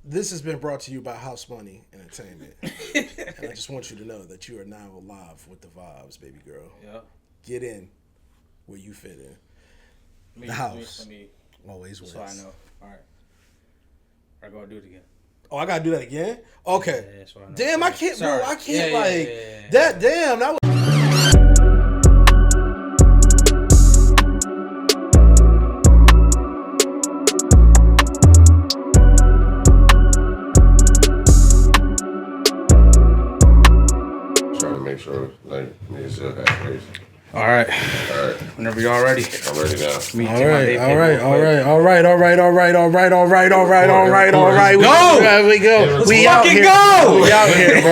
This has been brought to you by House Money Entertainment. And I just want you to know that you are now live with the vibes, baby girl. Yeah. Get in where you fit in. The house. Always wins. So I know. All right. I gotta do it again. Oh, I gotta do that again? Okay. Yeah, so I know. Damn, I can't, Sorry. bro. I can't, Yeah. that. Damn, that was. Make sure, like, you still have space. All right. Whenever y'all ready. I'm ready now. All right. Go! We go. We out here. Go! We out here, bro.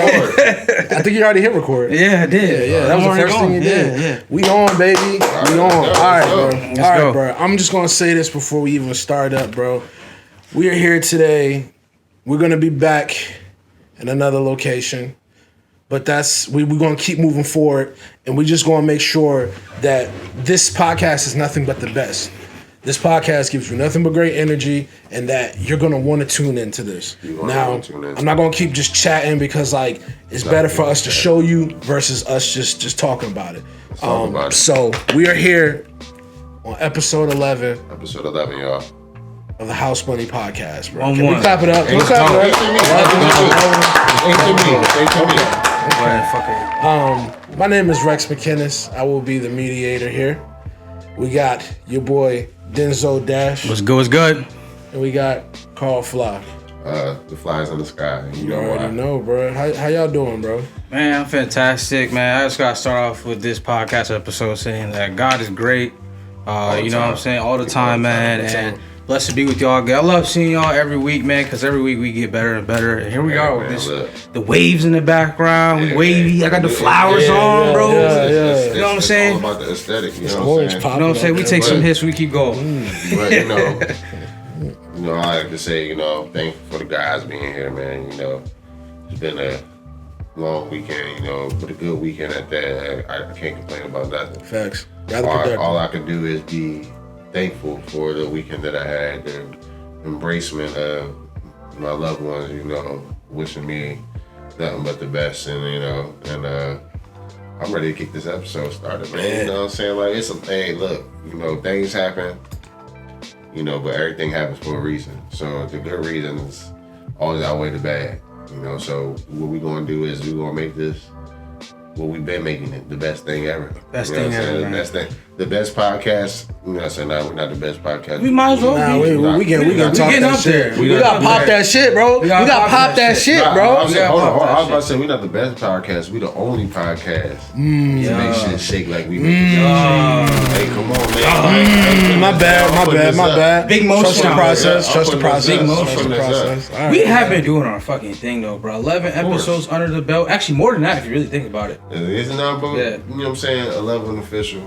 I think you already hit record. Yeah, I did. Yeah, that was the first thing you did. Yeah. We on, baby. We on. All right, bro. Let's go. Bro. I'm just gonna say this before we even start up, bro. We are here today. We're gonna be back in another location. But we're going to keep moving forward, and we're just going to make sure that this podcast is nothing but the best. This podcast gives you nothing but great energy, and that you're going to want to tune into this. Now, I'm not going to keep just chatting because, like, it's better for us to show you versus us just talking about it. So we are here on episode 11. Episode 11, y'all. Of the House Money Podcast, bro. Can we clap it up? Can we clap it up? My name is Rex McKinnis. I will be the mediator here. We got your boy Denzo Dash. What's good? And we got Carl Flock. The flies in the sky. You already know, bro. How y'all doing, bro? Man, I'm fantastic, man. I just gotta start off with this podcast episode saying that God is great. You know what I'm saying? All the time, man. And blessed to be with y'all. I love seeing y'all every week, man, because every week we get better and better. And here we are with this, the waves in the background. We wavy. I got the flowers on, bro. Yeah. You know what I'm saying? All about the aesthetic. You know what I'm saying? You know what I'm saying? We take some hits, we keep going. But, I like to say, thank you for the guys being here, man. It's been a long weekend, but a good weekend at that. I can't complain about nothing. Facts. All I can do is be thankful for the weekend that I had, the embracement of my loved ones, wishing me nothing but the best, and I'm ready to kick this episode started, man. You know what I'm saying? Like, hey, look, things happen, but everything happens for a reason. So the good reasons always outweigh the bad, So what we're gonna do is we're gonna make this what we've been making it the best thing ever. Best thing ever. The best thing. The best podcast. I'm saying we're not the best podcast. We might as well be. We can talk that shit. We gotta pop that shit, bro. We gotta pop that shit, bro. I was about to say we're not the best podcast. We the only podcast to make shit shake like we make it. Hey, come on, man. My bad. Big motion. Trust the process. Big motion. We have been doing our fucking thing though, bro. 11 episodes under the belt. Actually, more than that if you really think about it. Isn't that, bro? Yeah. You know what I'm saying? 11 official.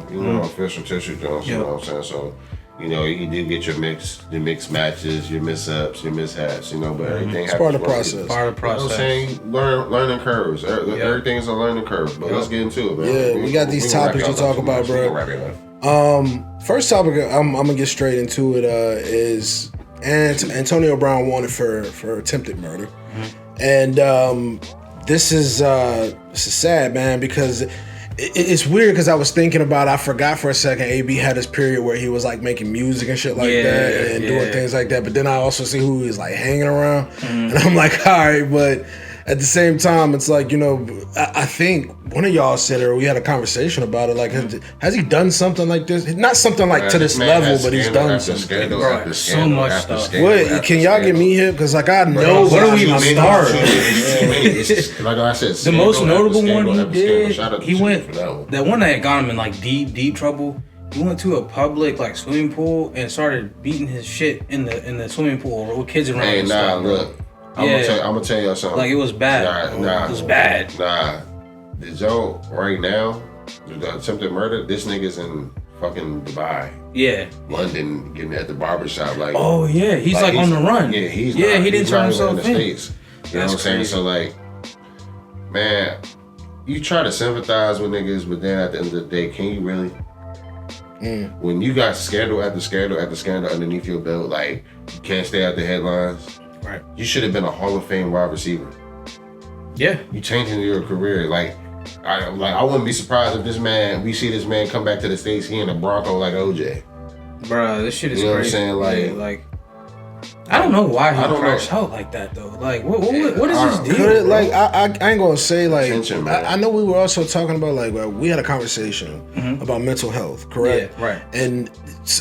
Official tissue Jones. You know what I'm saying? So, you do get your mix matches, your mix-ups, your mishaps, but everything happens. Part of the process. Part of the process. You know what I'm saying? Learning curves. Everything is a learning curve. But let's get into it, man. Yeah, we got these topics to talk about, bro. First topic, I'm gonna get straight into it. Is Antonio Brown wanted for attempted murder, and this is sad, man, because it's weird because I was thinking about, I forgot for a second, AB had this period where he was like making music and shit like that and doing things like that. But then I also see who he's like hanging around, and I'm like, all right, but at the same time, it's like, I think one of y'all said, or we had a conversation about it, like, has he done something like this? Not something like to this level, but he's done something. Bro, so much stuff. What, can y'all get me here? Because, like, I know where do we even start? Like I said, the most notable one he did, he went, that one that got him in, like, deep trouble. He went to a public, like, swimming pool and started beating his shit in the swimming pool with kids around. Hey, look. I'm gonna tell y'all something. Like, it was bad. It was bad. The joke right now, the attempted murder, this nigga's in fucking Dubai. Yeah. London, getting at the barbershop. Like, oh, yeah. He's on the run. Yeah, he didn't turn himself in. States. You know what I'm saying? So, like, man, you try to sympathize with niggas, but then at the end of the day, can you really? When you got scandal after scandal after scandal underneath your belt, like you can't stay out the headlines. Right. You should have been a Hall of Fame wide receiver. Yeah. You changing your career. Like I wouldn't be surprised if we see this man come back to the States, he in a Bronco like OJ. Bruh, this shit is you know crazy. What I'm saying? Like I don't know why he crashed out like that though. Like, what is his deal? Like, I ain't gonna say like. Attention, I know we were also talking about like we had a conversation about mental health, correct? Yeah, right. And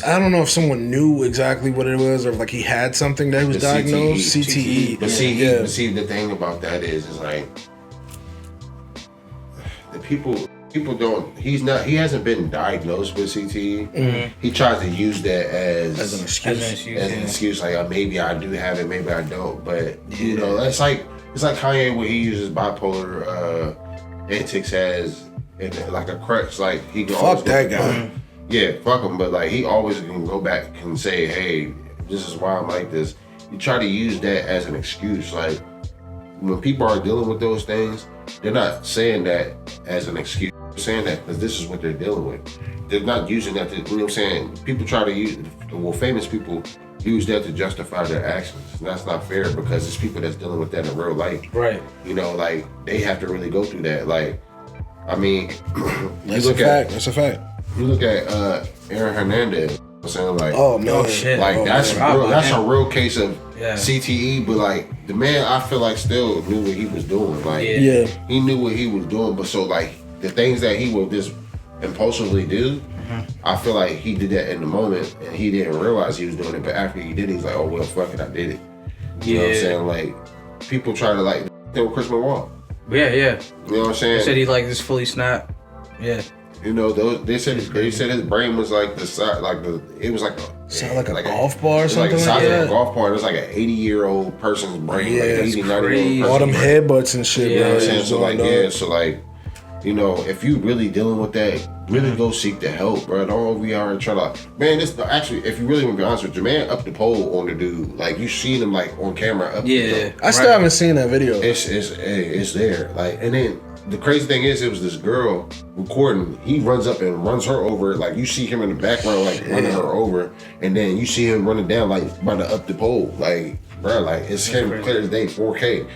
I don't know if someone knew exactly what it was, or if like he had something that he was diagnosed, CTE. But see, the thing about that is like the people don't. He hasn't been diagnosed with CTE. He tries to use that as an excuse. Like maybe I do have it, maybe I don't. But you know, it's like Kanye where he uses bipolar antics as like a crutch. Like he can fuck that guy. Yeah, fuck him. But like he always can go back and say, hey, this is why I'm like this. You try to use that as an excuse. Like when people are dealing with those things, they're not saying that as an excuse. Saying that because this is what they're dealing with. They're not using that to, you know what I'm saying? People try to use, famous people use that to justify their actions. And that's not fair because it's people that's dealing with that in real life. Right. You know, like they have to really go through that. Like, I mean, That's a fact. You look at Aaron Hernandez. I'm saying like, oh man, shit. Like that's a real case of Yeah. CTE, but like the man, I feel like still knew what he was doing. Like, he knew what he was doing, but so like the things that he would just impulsively do, I feel like he did that in the moment and he didn't realize he was doing it. But after he did it, he's like, oh well, fuck it, I did it. You know what I'm saying? Like people try to like they were Chris Benoit. Yeah. You know what I'm saying? They said he like this fully snapped. Yeah. You know, they said his brain was like the size, like it was like a golf ball or something like like that. Like a golf ball. It was like an 80-year-old person's brain, Yeah, like 80, 90-year-old all them brain. headbutts and shit. You know what I'm bro. saying? So like, you know, if you really dealing with that, really go seek the help, bro. Don't be out here trying to, man. This actually, if you really want to be honest with you, man, up the pole on the dude, like you seen him like on camera. Up the I still haven't seen that video. It's there, like, and then. The crazy thing is, it was this girl recording. He runs up and runs her over. Like you see him in the background, like running her over, and then you see him running down, like about to up the pole. Like, bro, like it's clear as day, 4K.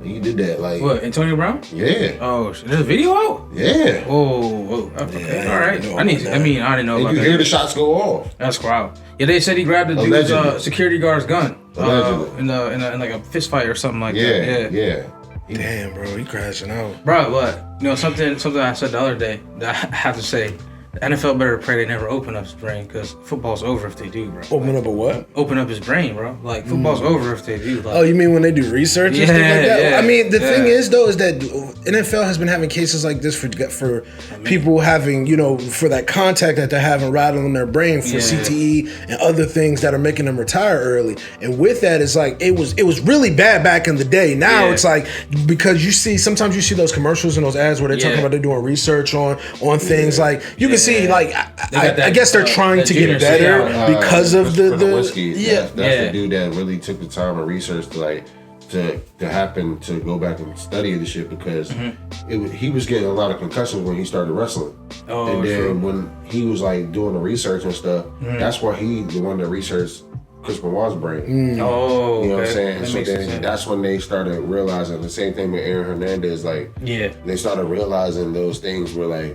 He did that, like what? Antonio Brown? Yeah. Oh, there's a video out. Yeah. Oh, okay, all right. I didn't know. And about you that. hear the shots go off. That's wild. Yeah, they said he grabbed the dude's security guard's gun in like a fist fight or something like that. Yeah. Damn, bro, he crashing out. Bro, what? You know, something I said the other day that I have to say. The NFL better pray they never open up his brain because football's over if they do, bro. Open up a what? Open up his brain, bro. Like, football's over if they do. Like, oh, you mean when they do research and stuff like that? Yeah, I mean, the thing is, though, is that NFL has been having cases like this for people having, you know, for that contact that they're having rattling their brain for CTE and other things that are making them retire early. And with that, it's like, it was really bad back in the day. Now it's like, because sometimes you see those commercials and those ads where they're talking about they're doing research on things like, you can see, like, I guess they're trying to get better because of the whiskey. That's the dude that really took the time and research to happen to go back and study the shit because he was getting a lot of concussions when he started wrestling. And then when he was like doing the research and stuff, that's why he the one that researched Chris Benoit's brain. Oh, you know what I'm saying? That so then that's when they started realizing the same thing with Aaron Hernandez. Like, they started realizing those things were like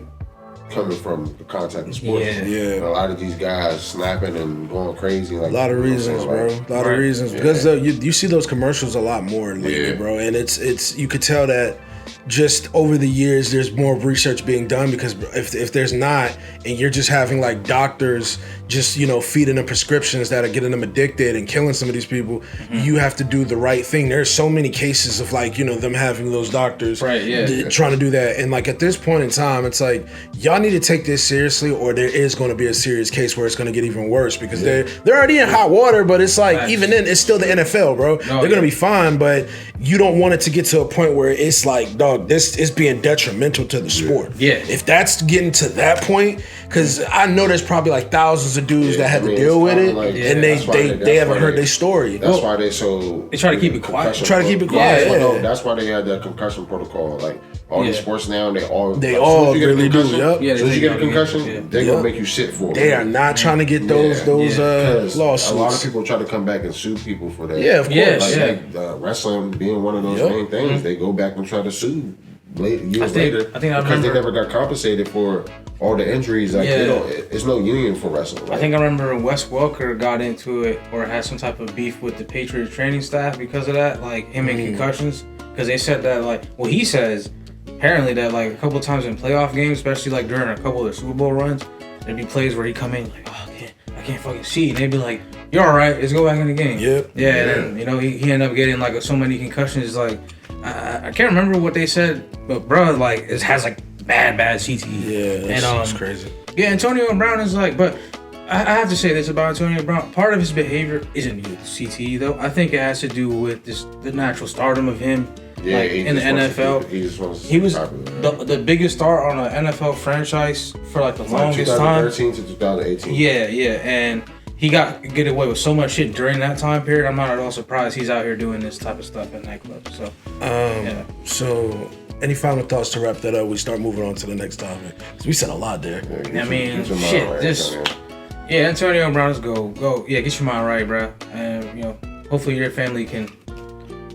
coming from the contact of sports. A lot of these guys snapping and going crazy. Like, a lot of reasons, bro. A lot of reasons because you see those commercials a lot more lately, bro. And it's you could tell that just over the years there's more research being done because if there's not and you're just having like doctors just, you know, feeding them prescriptions that are getting them addicted and killing some of these people, you have to do the right thing. There's so many cases of like, you know, them having those doctors trying to do that. And like at this point in time, it's like, y'all need to take this seriously or there is going to be a serious case where it's going to get even worse because they're already in hot water, but it's like, even then, it's still the NFL, bro. They're going to be fine, but you don't want it to get to a point where it's like, dog, this is being detrimental to the sport. If that's getting to that point, because I know there's probably like thousands of dudes that have to deal with it, like, and they haven't heard their story. That's why they try to keep it quiet. Try to keep it quiet. That's why they had that concussion protocol. Like All these sports now, they all really do. Yep. Yeah, as soon as you get a concussion, they're gonna make you sit for it. They are not trying to get those lawsuits. A lot of people try to come back and sue people for that. Yeah, of course. Like wrestling being one of those main things, they go back and try to sue years later because they never got compensated for all the injuries. Like it's no union for wrestling. Right? I think I remember Wes Welker got into it or had some type of beef with the Patriots training staff because of that, like him and concussions. Because they said that, like, well, he says apparently that like a couple times in playoff games, especially like during a couple of the Super Bowl runs, there'd be plays where he come in like, oh, I can't fucking see, and they'd be like, you're all right, let's go back in the game. Yep. Yeah, and then, he ended up getting like so many concussions. Like I can't remember what they said, but bro, like it has like bad CTE. Yeah, that's crazy. Yeah, Antonio Brown is like, but I have to say this about Antonio Brown. Part of his behavior isn't due to CTE though. I think it has to do with the natural stardom of him. Yeah, like, in the NFL, he was the biggest star on an NFL franchise for like the longest time. 2013 to 2018. Yeah, and he get away with so much shit during that time period. I'm not at all surprised he's out here doing this type of stuff at nightclubs. So, So, any final thoughts to wrap that up? We start moving on to the next topic. We said a lot there. Yeah, Antonio Brown, let's go. Yeah, get your mind right, bro. And hopefully your family can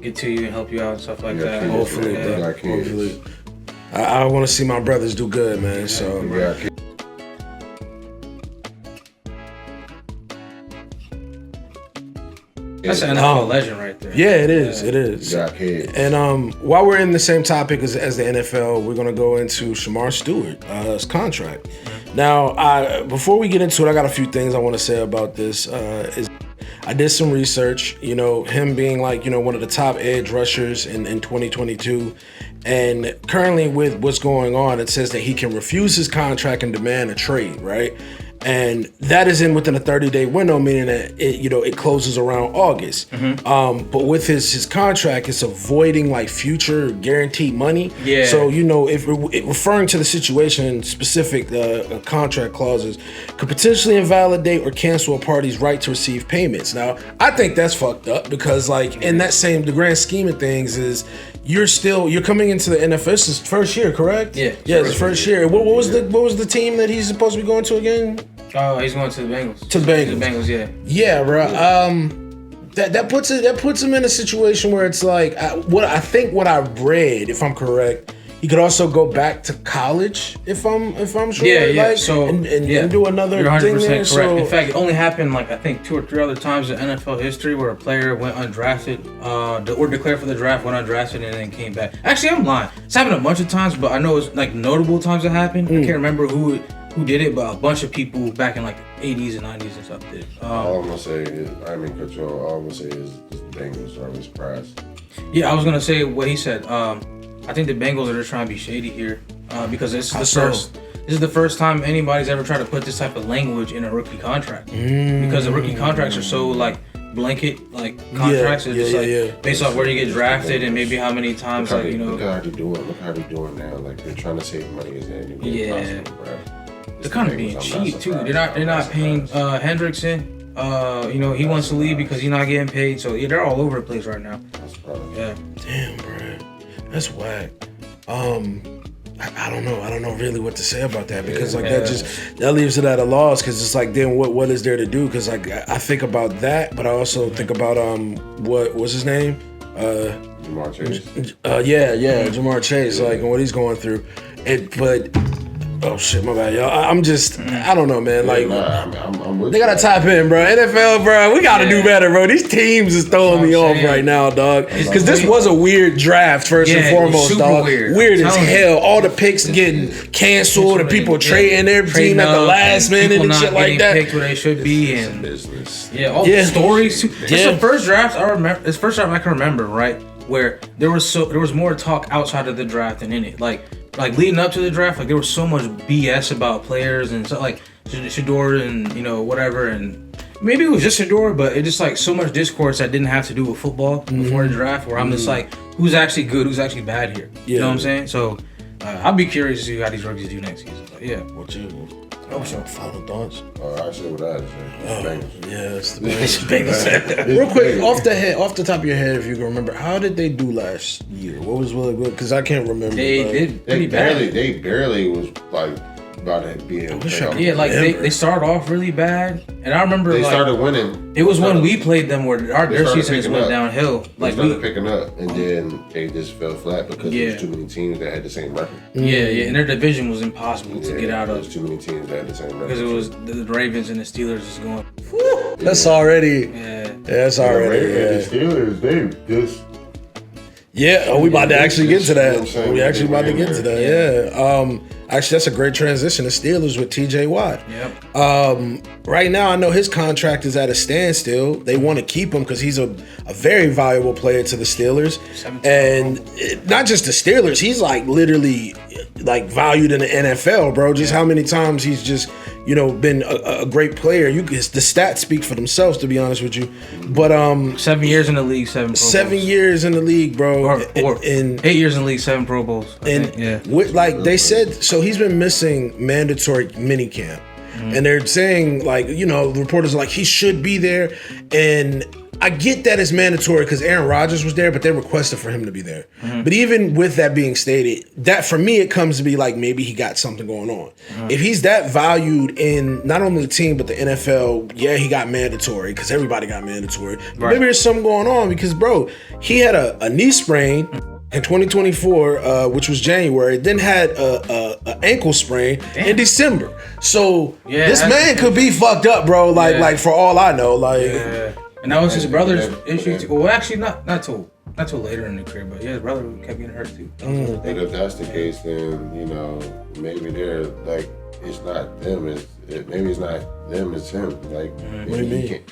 get to you and help you out and stuff like that. Hopefully, bro. Hopefully. I want to see my brothers do good, man. So. That's an NFL legend right there. Yeah, it is. It is. And while we're in the same topic as the NFL, we're gonna go into Shamar Stewart's contract. Now, before we get into it, I got a few things I want to say about this. I did some research, him being like, one of the top edge rushers in 2022. And currently with what's going on, it says that he can refuse his contract and demand a trade, right? And that is within a 30-day window, meaning that it closes around August. But with his contract, it's avoiding like future guaranteed money. Yeah. So if referring to the situation, specific contract clauses could potentially invalidate or cancel a party's right to receive payments. Now, I think that's fucked up because like in the grand scheme of things is you're coming into the NFL. It's his first year, correct? Yeah. Yeah, it's his first year. What was the team that he's supposed to be going to again? Oh, he's going to the Bengals. To the Bengals. To the Bengals, yeah. Yeah, bro. That puts him in a situation where it's like what I read, if I'm correct, he could also go back to college if I'm sure. Yeah. Like, so and do another you're 100% thing there. Correct. So, in fact, it only happened like I think 2 or 3 other times in NFL history where a player went undrafted, or declared for the draft, went undrafted, and then came back. Actually, I'm lying. It's happened a bunch of times, but I know it's like notable times it happened. I can't remember who did it, but a bunch of people back in like the 80s and 90s and stuff did it. All I'm gonna say is, all I'm gonna say is the Bengals are surprised. Yeah, I was gonna say what he said. I think the Bengals are just trying to be shady here because this is the first time anybody's ever tried to put this type of language in a rookie contract. Because the rookie contracts are so like blanket like contracts. Based off where you get drafted and maybe how many times Look how they're doing. Look how they're doing now. Like they're trying to save money as any way possible, bro. They're kind of being cheap too. They're not paying Hendrickson. He wants to leave because he's not getting paid. So yeah, they're all over the place right now. Yeah. Damn, bro, that's whack. I don't know really what to say about that because that leaves it at a loss because it's like then what is there to do? Because like I think about that, but I also think about what's his name? Jamar Chase. Jamar Chase, like and what he's going through. Oh shit, my bad, y'all. I'm just, I don't know, man. Like, I'm with they gotta tap in, bro. NFL, bro. We gotta do better, bro. These teams is throwing me off right now, dog. Because this was a weird draft, first and foremost, dog. Weird as hell. All the picks getting canceled, and people trading their team at the last minute and shit like that. Picked where they should be, and business. Yeah, all the stories too. It's the first draft I remember. It's the first draft I can remember, right? Where there was more talk outside of the draft than in it, like leading up to the draft, like there was so much BS about players and so like Shador and whatever, and maybe it was just Shador, but it just like so much discourse that didn't have to do with football before the draft. Where I'm just like, who's actually good, who's actually bad here? You know what I'm saying? So I'll be curious to see how these rookies do next season. But yeah, What's your final thoughts? I said what I said. Yeah, it's the Bengals. Real quick, off the top of your head, if you can remember, how did they do last year? What was really good? Because I can't remember. They did pretty bad. They barely was like about to be able to. Yeah, like they started off really bad, and I remember they started winning. It was when we played them where their season just went downhill. Like they started picking up, and then they just fell flat because there was too many teams that had the same record. Yeah, and their division was impossible to get out of. There's too many teams that had the same record because it was the Ravens and the Steelers just going. Whew, that's already. That's already. The Steelers, they just. Yeah, we about to actually get to that. We actually about to get to that. Yeah. Actually, that's a great transition. The Steelers with T.J. Watt. Yep. Right now, I know his contract is at a standstill. They want to keep him because he's a very valuable player to the Steelers, and not just the Steelers. He's like literally like valued in the NFL, bro. Just how many times he's just been a great player. The stats speak for themselves, to be honest with you. But 7 years in the league, 7 Pro Bowls. 7 years in the league, bro. Or 8 years in the league, 7 Pro Bowls. Like they said, so he's been missing mandatory minicamp. And they're saying, like, the reporters are like, he should be there. And I get that it's mandatory because Aaron Rodgers was there, but they requested for him to be there. But even with that being stated, that for me, it comes to be like maybe he got something going on. If he's that valued in not only the team, but the NFL, yeah, he got mandatory because everybody got mandatory. But maybe there's something going on because, bro, he had a knee sprain in 2024, which was January, then had a ankle sprain in December. So this man could be fucked up, bro. Like for all I know, and that was his brother's issue too. Well, actually, not till later in the career, but his brother kept getting hurt too. And if that's the case, then maybe they're like it's not them. Maybe it's not them. It's him. Like what do you mean?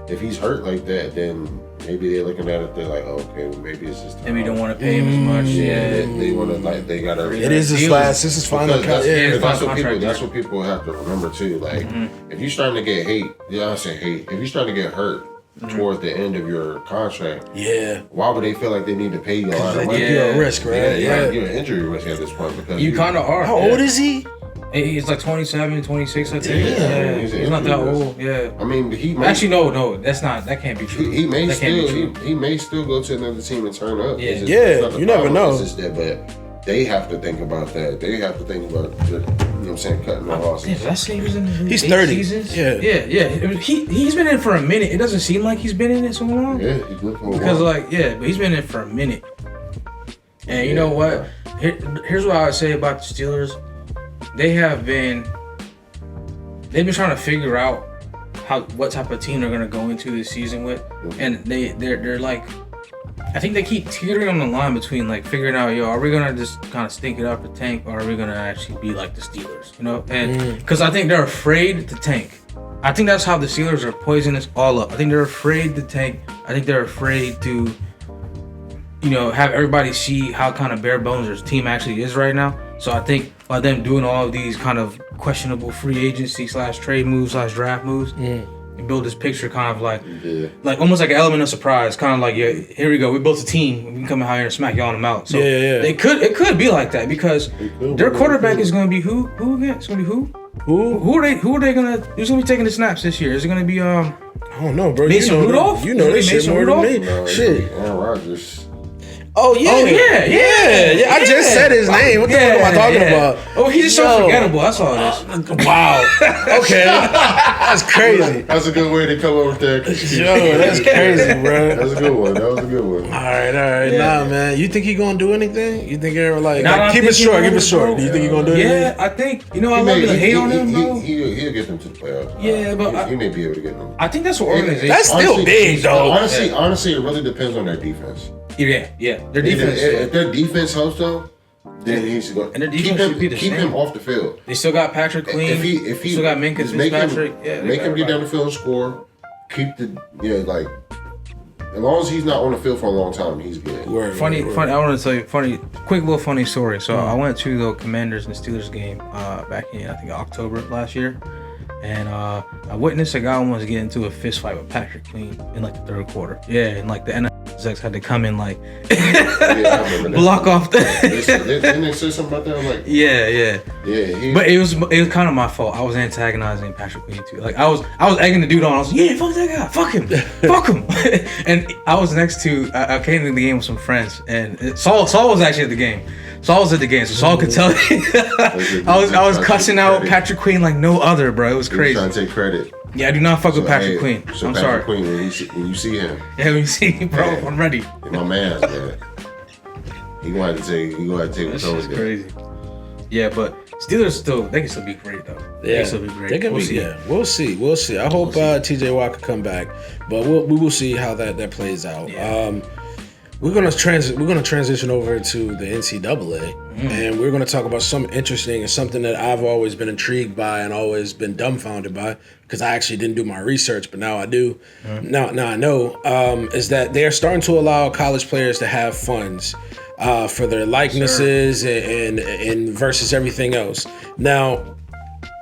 If he's hurt like that, then maybe they're looking at it. They're like, okay, well, maybe it's just time. Maybe don't want to pay him as much. They want to they gotta. It is his last. This is final. That's what people have to remember too. Like, if you're starting to get hate, I say hate. If you're starting to get hurt towards the end of your contract, why would they feel like they need to pay you a lot of money? You're a risk, right? You're an injury risk at this point because you kind of are. How old is he? He's like 27, 26, I think. He's not that old. Yeah. I mean, he may, actually no, that can't be true. He may still go to another team and turn up. You never know. But they have to think about that. They have to think about cutting the losses. Did I say he was in the league? He's 30. Seasons? Yeah. He's been in for a minute. It doesn't seem like he's been in it so long. Yeah, he's been for a because while. but he's been in it for a minute. And you know what? Here's what I would say about the Steelers. They've been trying to figure out what type of team they're gonna go into this season with, and they're like, I think they keep teetering on the line between like figuring out, are we gonna just kind of stink it up to tank, or are we gonna actually be like the Steelers, And because I think they're afraid to tank. I think that's how the Steelers are poisoning us all up. I think they're afraid to tank. I think they're afraid to, have everybody see how kind of bare bones their team actually is right now. So I think by them doing all of these kind of questionable free agency / trade moves / draft moves, and build this picture kind of like almost like an element of surprise, kind of like, here we go, we built a team, we can come out here and smack y'all in the mouth. So it could be like that because their quarterback is going to be who again? It's going to be who? Who are they going to? Who's going to be taking the snaps this year? Is it going to be I don't know, bro. Mason Rudolph? You know this shit more than me. No, shit. Aaron Rodgers. Oh yeah. I just said his name. What the fuck am I talking about? Oh, he's just so forgettable. That's all it is. Wow. Okay. That's crazy. That's a good way to come over there. Yo, that's crazy, bro. That's a good one. That was a good one. All right. Yeah. Nah, man. You think he gonna do anything? You think Aaron keep it short? Do you think he gonna do anything? Yeah, I think. I love to hate on him, bro. He'll get them to the playoffs. Yeah, but he may be able to get them. I think that's what organization. That's still big, though. Honestly, it really depends on their defense. Yeah. Their defense. If their defense helps them, then he should go. And their defense should be the keep same. him off the field. They still got Patrick Queen. If he still got Minkah Fitzpatrick. Make him get down the field and score. Keep the as long as he's not on the field for a long time, he's good. Funny. I want to tell you quick little funny story. So I went to the Commanders and Steelers game back in I think October last year. And I witnessed a guy almost get into a fist fight with Patrick Queen in like the third quarter. Yeah, and like the NFL projects had to come in like yeah, block off the. Didn't they say something about that? Like, yeah. But it was kind of my fault. I was antagonizing Patrick Queen too. Like I was egging the dude on. I was like, yeah, fuck that guy, fuck him, fuck him. And I was next to. I came to the game with some friends, and Saul was actually at the game. Saul was at the game, so Saul could tell. I was cussing out Patrick Queen like no other, bro. It was crazy. Trying to take credit. Yeah, I do not fuck with Patrick Queen. So I'm Patrick sorry. Queen, when you see him. Yeah, when you see him, bro, yeah. I'm ready. My man's man. He gonna have to take This is crazy. Yeah, but Steelers they can still be great though. Yeah, they can still be great. They can we'll be. see. Yeah, we'll see. I hope TJ Watt can come back, but we will see how that plays out. Yeah. We're gonna transition over to the NCAA, and we're gonna talk about something interesting and something that I've always been intrigued by and always been dumbfounded by, because I actually didn't do my research, but now I do. Now I know is that they are starting to allow college players to have funds for their likenesses and versus everything else. Now,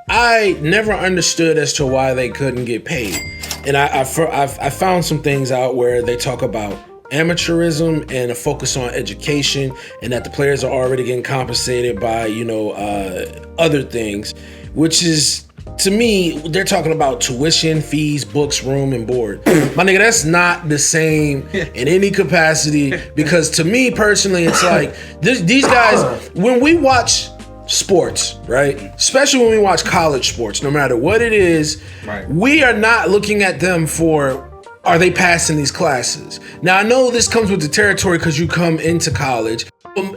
I never understood as to why they couldn't get paid, and I found some things out where they talk about amateurism and a focus on education, and that the players are already getting compensated by other things, which is, to me, they're talking about tuition, fees, books, room, and board. My nigga, that's not the same in any capacity, because to me personally, it's like these guys, when we watch sports, right? Especially when we watch college sports, no matter what it is, right, we are not looking at them for, are they passing these classes? Now, I know this comes with the territory because you come into college.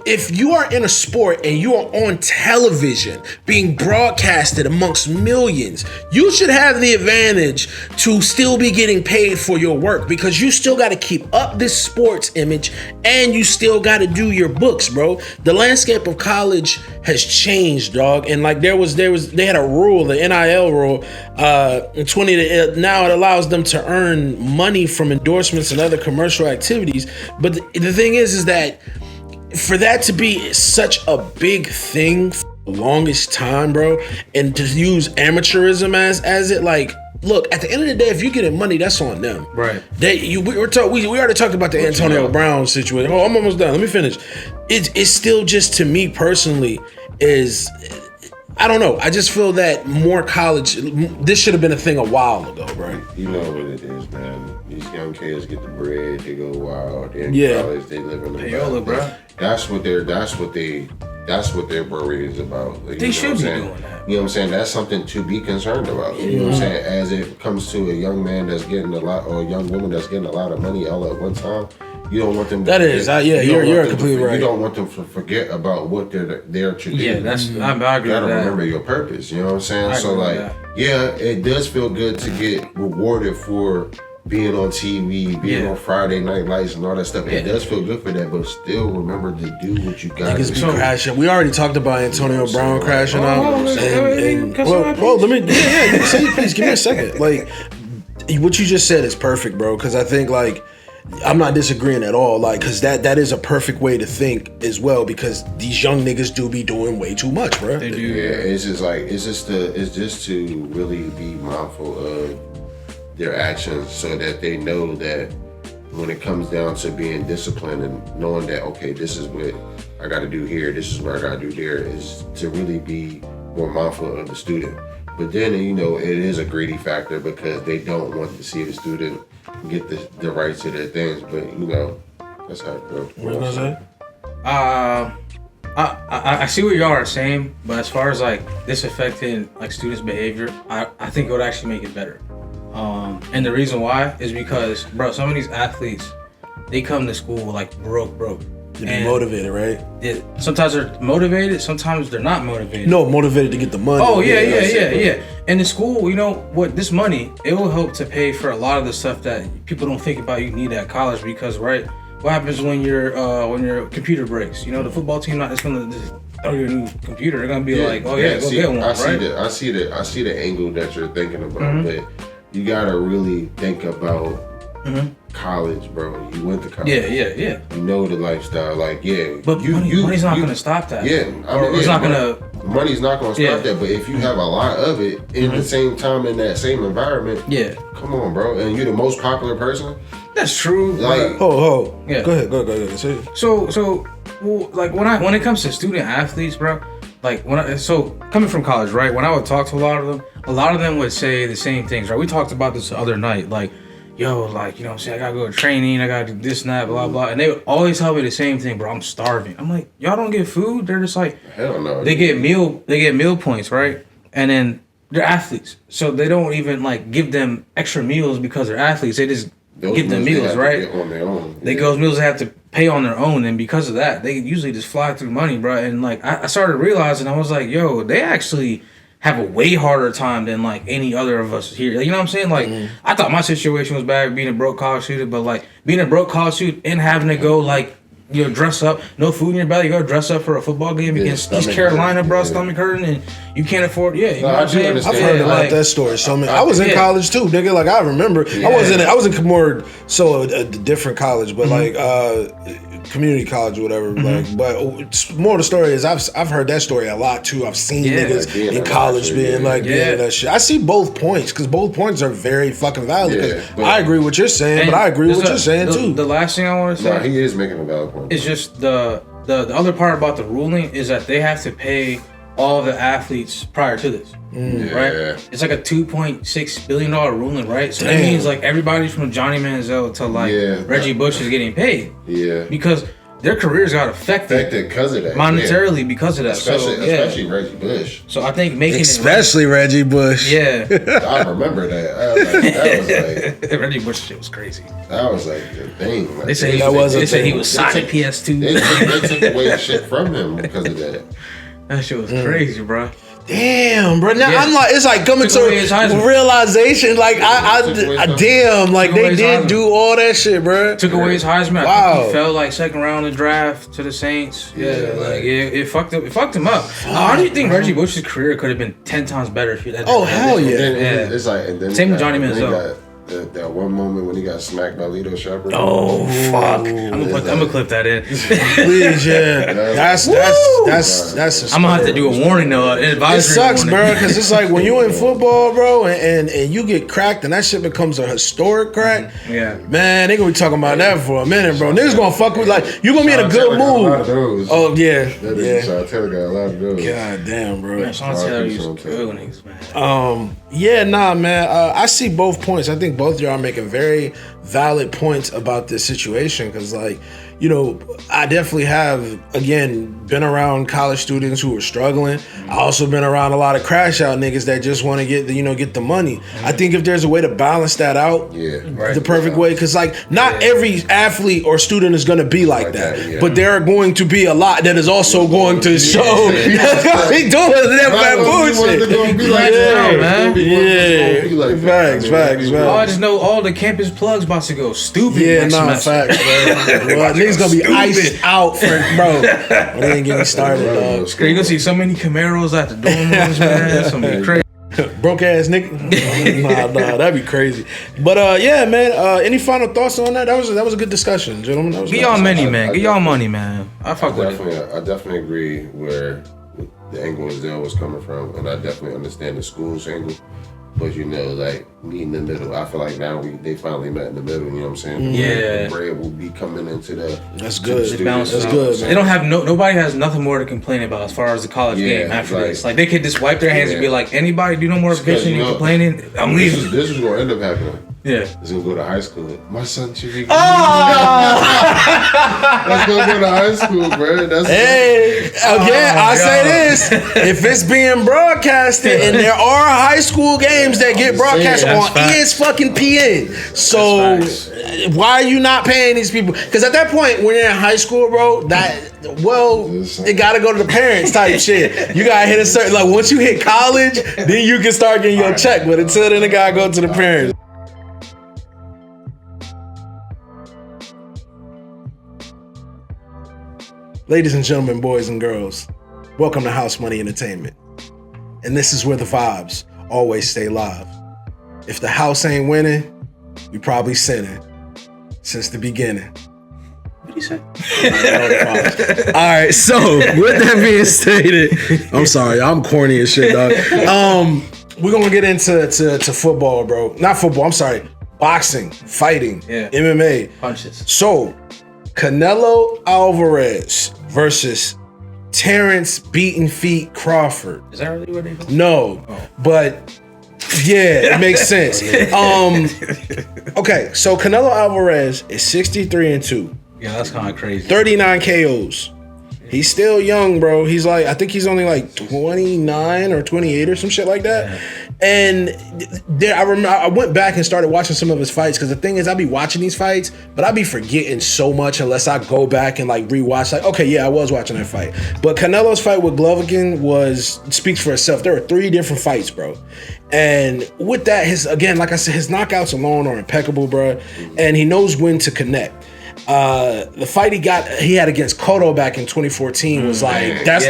If you are in a sport and you are on television being broadcasted amongst millions, you should have the advantage to still be getting paid for your work, because you still got to keep up this sports image and you still got to do your books, bro. The landscape of college has changed, dog. And like they had a rule, the NIL rule, now it allows them to earn money from endorsements and other commercial activities. But the thing is that for that to be such a big thing for the longest time, bro, and to use amateurism as it, like, look, at the end of the day, if you getting money, that's on them. Right. We already talked about the Antonio Brown situation. Oh, I'm almost done. Let me finish. It's still just, to me personally, is, I don't know. I just feel that more college, this should have been a thing a while ago, bro. You know what it is, man. These young kids get the bread, they go wild. They're in college, they live in the payola, bro. That's what their worry is about. Like, they should be doing that. You know what I'm saying? That's something to be concerned about. You know what I'm saying? As it comes to a young man that's getting a lot, or a young woman that's getting a lot of money all at one time, you don't want them to you're completely right. You don't want them to forget about what they're there to do. Yeah, that's I agree. You gotta with that. remember your purpose. You know what I'm saying? So like, yeah, it does feel good to get rewarded for being on TV, being on Friday Night Lights and all that stuff. It does feel good for that, but still remember to do what you got to do. Crashing. We already talked about Antonio Brown crashing out. Let me. Yeah. Say, please give me a second. Like, what you just said is perfect, bro. Because I think, like, I'm not disagreeing at all. Like, because that is a perfect way to think as well. Because these young niggas do be doing way too much, bro. They do. Yeah, it's just to really be mindful of their actions, so that they know that when it comes down to being disciplined and knowing that, okay, this is what I got to do here, this is what I got to do there, is to really be more mindful of the student. But then, it is a greedy factor, because they don't want to see the student get the rights to their things. But that's how it goes. What was I say? I see what y'all are saying, but as far as like this affecting like students' behavior, I think it would actually make it better. And the reason why is because, bro, some of these athletes, they come to school like broke. To be motivated, right? Sometimes they're motivated, sometimes they're not motivated. No, motivated to get the money. Oh, yeah. And the school, this money, it will help to pay for a lot of the stuff that people don't think about you need at college, because, right, what happens when your computer breaks? The football team not just gonna just throw you a new computer. They're gonna be like, go get one, right? I see the angle that you're thinking about, but you gotta really think about college, bro. You went to college. Yeah. You know the lifestyle, like, But money's not gonna stop that. Yeah, money's not gonna stop that. But if you have a lot of it in the same time in that same environment, come on, bro, and you're the most popular person, That's true. Like, Yeah. Go ahead. So, well, like when it comes to student athletes, bro, like coming from college, right? When I would talk to a lot of them would say the same things, right? We talked about this the other night, like, yo, like, you know what I'm saying, I gotta go to training, I gotta do this and that, blah blah, and they would always tell me the same thing, bro. I'm starving. I'm like, y'all don't get food? They're just like, hell no. They get meal points, right? And then they're athletes, so they don't even like give them extra meals because they're athletes. They just give them meals, right? On their own. Those meals they have to pay on their own, and because of that, they usually just fly through money, bro. And like I started realizing, I was like, yo, they actually have a way harder time than like any other of us here. You know what I'm saying? Like I thought my situation was bad being a broke college student, but like being a broke college student and having to go like, you know, dress up, no food in your belly, you go dress up for a football game against East Carolina, bro, stomach hurting, and you can't afford, you know what I'm saying? I've heard about that story. So I was in college too, nigga. Like I remember, I was in more so a different college, but like community college or whatever. Like, but more of the story is I've heard that story a lot too. I've seen niggas in college being like that shit. I see both points because both points are very fucking valid. Because I agree with what you're saying, but I agree with what you're saying too. The last thing I want to say, he is making a valid point. It's just the other part about the ruling is that they have to pay all the athletes prior to this, right? It's like a $2.6 billion ruling, right? So that means like everybody from Johnny Manziel to like Reggie Bush is getting paid, because their careers got affected because of that, monetarily because of that. Especially Reggie Bush. So I think making Reggie Bush. Yeah, I remember that. That was like Reggie Bush shit was crazy. That was like the thing. Like, they say he was signing PS2. They took away shit from him because of that. That shit was crazy, bro. Damn, bro. Now I'm like, it's like coming to realization. Like I damn, like they did do all that shit, bro. Took away his Heisman. I think he fell like second round in the draft to the Saints. It fucked him. It fucked him up. How do you think Reggie Bush's career could have been 10 times better if he had? Oh hell yeah! It's like, and then same with Johnny Manziel. That one moment when he got smacked by Lito Shepard. Oh fuck! I'm gonna clip that in. Please, that's. I'm gonna have to do a warning though. It sucks, bro, because it's like when you in football, bro, and you get cracked, and that shit becomes a historic crack. Man, they gonna be talking about that for a minute, bro. Niggas gonna fuck with like you gonna be in a good mood. Oh yeah. Sean Taylor got a lot of those. God damn, bro. Man, Sean Taylor used to kill niggas, man. Man. I see both points. I think both of y'all are making very valid points about this situation because, like, you know, I definitely have, again, been around college students who are struggling. I also been around a lot of crash out niggas that just want to get the money. I think if there's a way to balance that out, the perfect way, because like not every athlete or student is going to be like that, but there are going to be a lot that is also going to show that's going to be doing that bullshit. Facts. I just know all the campus plugs about to go stupid. Facts, bro. Niggas gonna be iced out for bro. They ain't getting started, dog. You're gonna see so many Camaros at the dorm rooms, man. That's gonna be crazy. Broke ass nigga. Nah, that'd be crazy. But man. Any final thoughts on that? That was a good discussion, gentlemen. Get y'all money, man. Get y'all money, man. I definitely agree where the angle Zell was coming from, and I definitely understand the school's angle. But you know, like meeting in the middle, I feel like now they finally met in the middle. You know what I'm saying? The bread will be coming into the. That's good. That's good. Man. They don't have nobody has nothing more to complain about as far as the college game after this. Like they could just wipe their hands and be like, anybody do no more bitching and complaining. I'm leaving. This is gonna end up happening. It's gonna go to high school. My son should be. Let's go to high school, bro. I say this: if it's being broadcasted, and there are high school games that get broadcast on ESPN, so why are you not paying these people? Because at that point, when you're in high school, bro, it gotta go to the parents type shit. You gotta hit a certain once you hit college, then you can start getting your check. But until then, it gotta go to the parents. Ladies and gentlemen, boys and girls, welcome to House Money Entertainment. And this is where the vibes always stay live. If the house ain't winning, we probably sinning. Since the beginning. What do you say? Alright, so with that being stated, I'm sorry, I'm corny as shit, dog. We're gonna get into football, bro. Not football, I'm sorry. boxing, fighting, Yeah. MMA. Punches. So, Canelo Alvarez versus Terrence Beaten Feet Crawford. Is that really what they do? No, but yeah, it makes sense. Okay, so Canelo Alvarez is 63-2. Yeah, that's kind of crazy. 39 KOs. He's still young, bro. He's like, I think he's only like 29 or 28 or some shit like that. Yeah. And there, I remember I went back and started watching some of his fights because the thing is, I be watching these fights, but I be forgetting so much unless I go back and like rewatch. Like, okay, yeah, I was watching that fight, but Canelo's fight with Golovkin speaks for itself. There were 3 different fights, bro. And with that, like I said, his knockouts alone are impeccable, bro. And he knows when to connect. The fight he had against Cotto back in 2014 was like that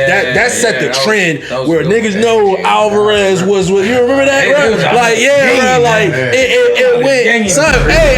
set the trend where niggas know Alvarez was. You remember that, bro? Like bro, like it went. Son, hey,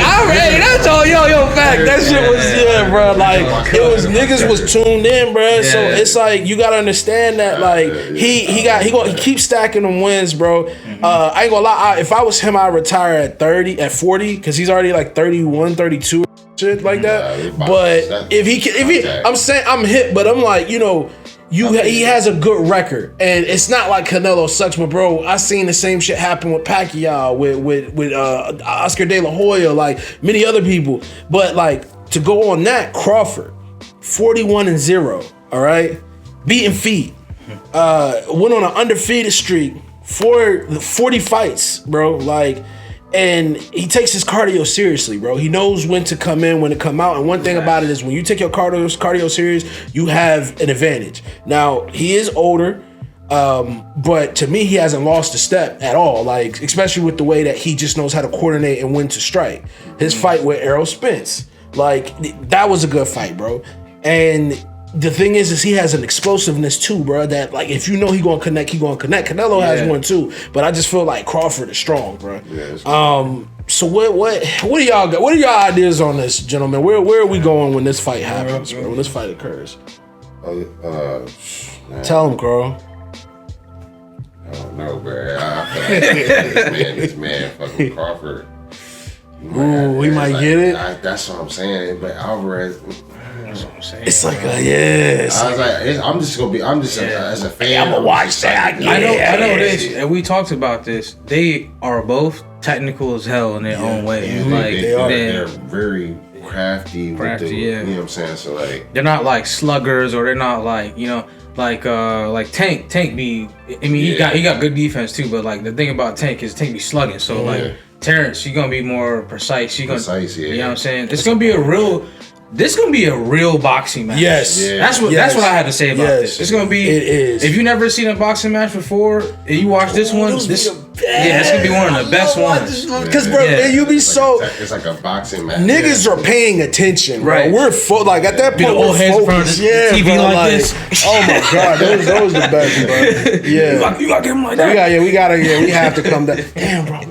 that's all yo fact. That shit was bro. Like it was niggas was tuned in, bro. So it's like you gotta understand that like he keeps stacking them wins, bro. I ain't gonna lie. If I was him, I'd retire at 40 because he's already like 31, 32. Shit like that, but if he, I'm saying I'm hit, but I'm like, he has a good record, and it's not like Canelo sucks, but bro, I seen the same shit happen with Pacquiao, with Oscar De La Hoya, like many other people, but like to go on that, Crawford, 41-0, all right, beating feet, went on an undefeated streak for 40 fights, bro, like. And he takes his cardio seriously, bro. He knows when to come in, when to come out. And one thing about it is when you take your cardio serious, you have an advantage. Now, he is older, but to me, he hasn't lost a step at all. Like, especially with the way that he just knows how to coordinate and when to strike. His fight with Errol Spence, like, that was a good fight, bro. And the thing is he has an explosiveness too, bro, that like if you know he gonna connect, Canelo has one too, but I just feel like Crawford is strong, bro. So what do y'all got? What are y'all ideas on this, gentlemen? Where are we going when this fight happens, bro? When this fight occurs? Tell him, Carl. I don't know, bro. I feel like this man fucking Crawford. He might get it. That's what I'm saying. But Alvarez. That's what I'm saying. It's like I'm just as a fan. I'm gonna watch that. I know this, and we talked about this. They are both technical as hell in their own way. Yeah, like they're very crafty. You know what I'm saying? So like, they're not like sluggers, or they're not like like Tank be. I mean, he got good defense too, but like the thing about Tank is Tank be slugging. So like Terrence, you're gonna be more precise. You know what I'm saying? This gonna be a real boxing match. Yes. Yeah. That's what I had to say about this. It's gonna be. It is. If you never seen a boxing match before and you watch this one, it's gonna be one of the best ones. Because bro, you be it's like a boxing match. Niggas are paying attention, bro. Right. We're like at that point we're focused. TV bro, like this. Oh my god, those the best, bro. Yeah. You gotta get him like that. We have to come down. Damn, bro.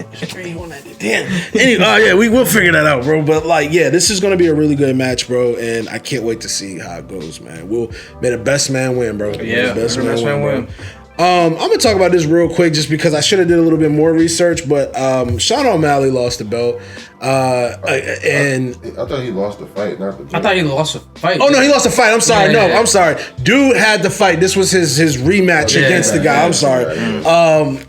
Damn. Anyway, we will figure that out, bro. But like, this is gonna be a really good match, bro, and I can't wait to see how it goes, man. May the best man win, bro. Yeah, best man win. I'm gonna talk about this real quick, just because I should have did a little bit more research. But Sean O'Malley lost the belt, and I thought he lost the fight, not the belt. I thought he lost the fight. Oh no, he lost the fight. I'm sorry. I'm sorry. Dude had the fight. This was his rematch against the guy. I'm sorry.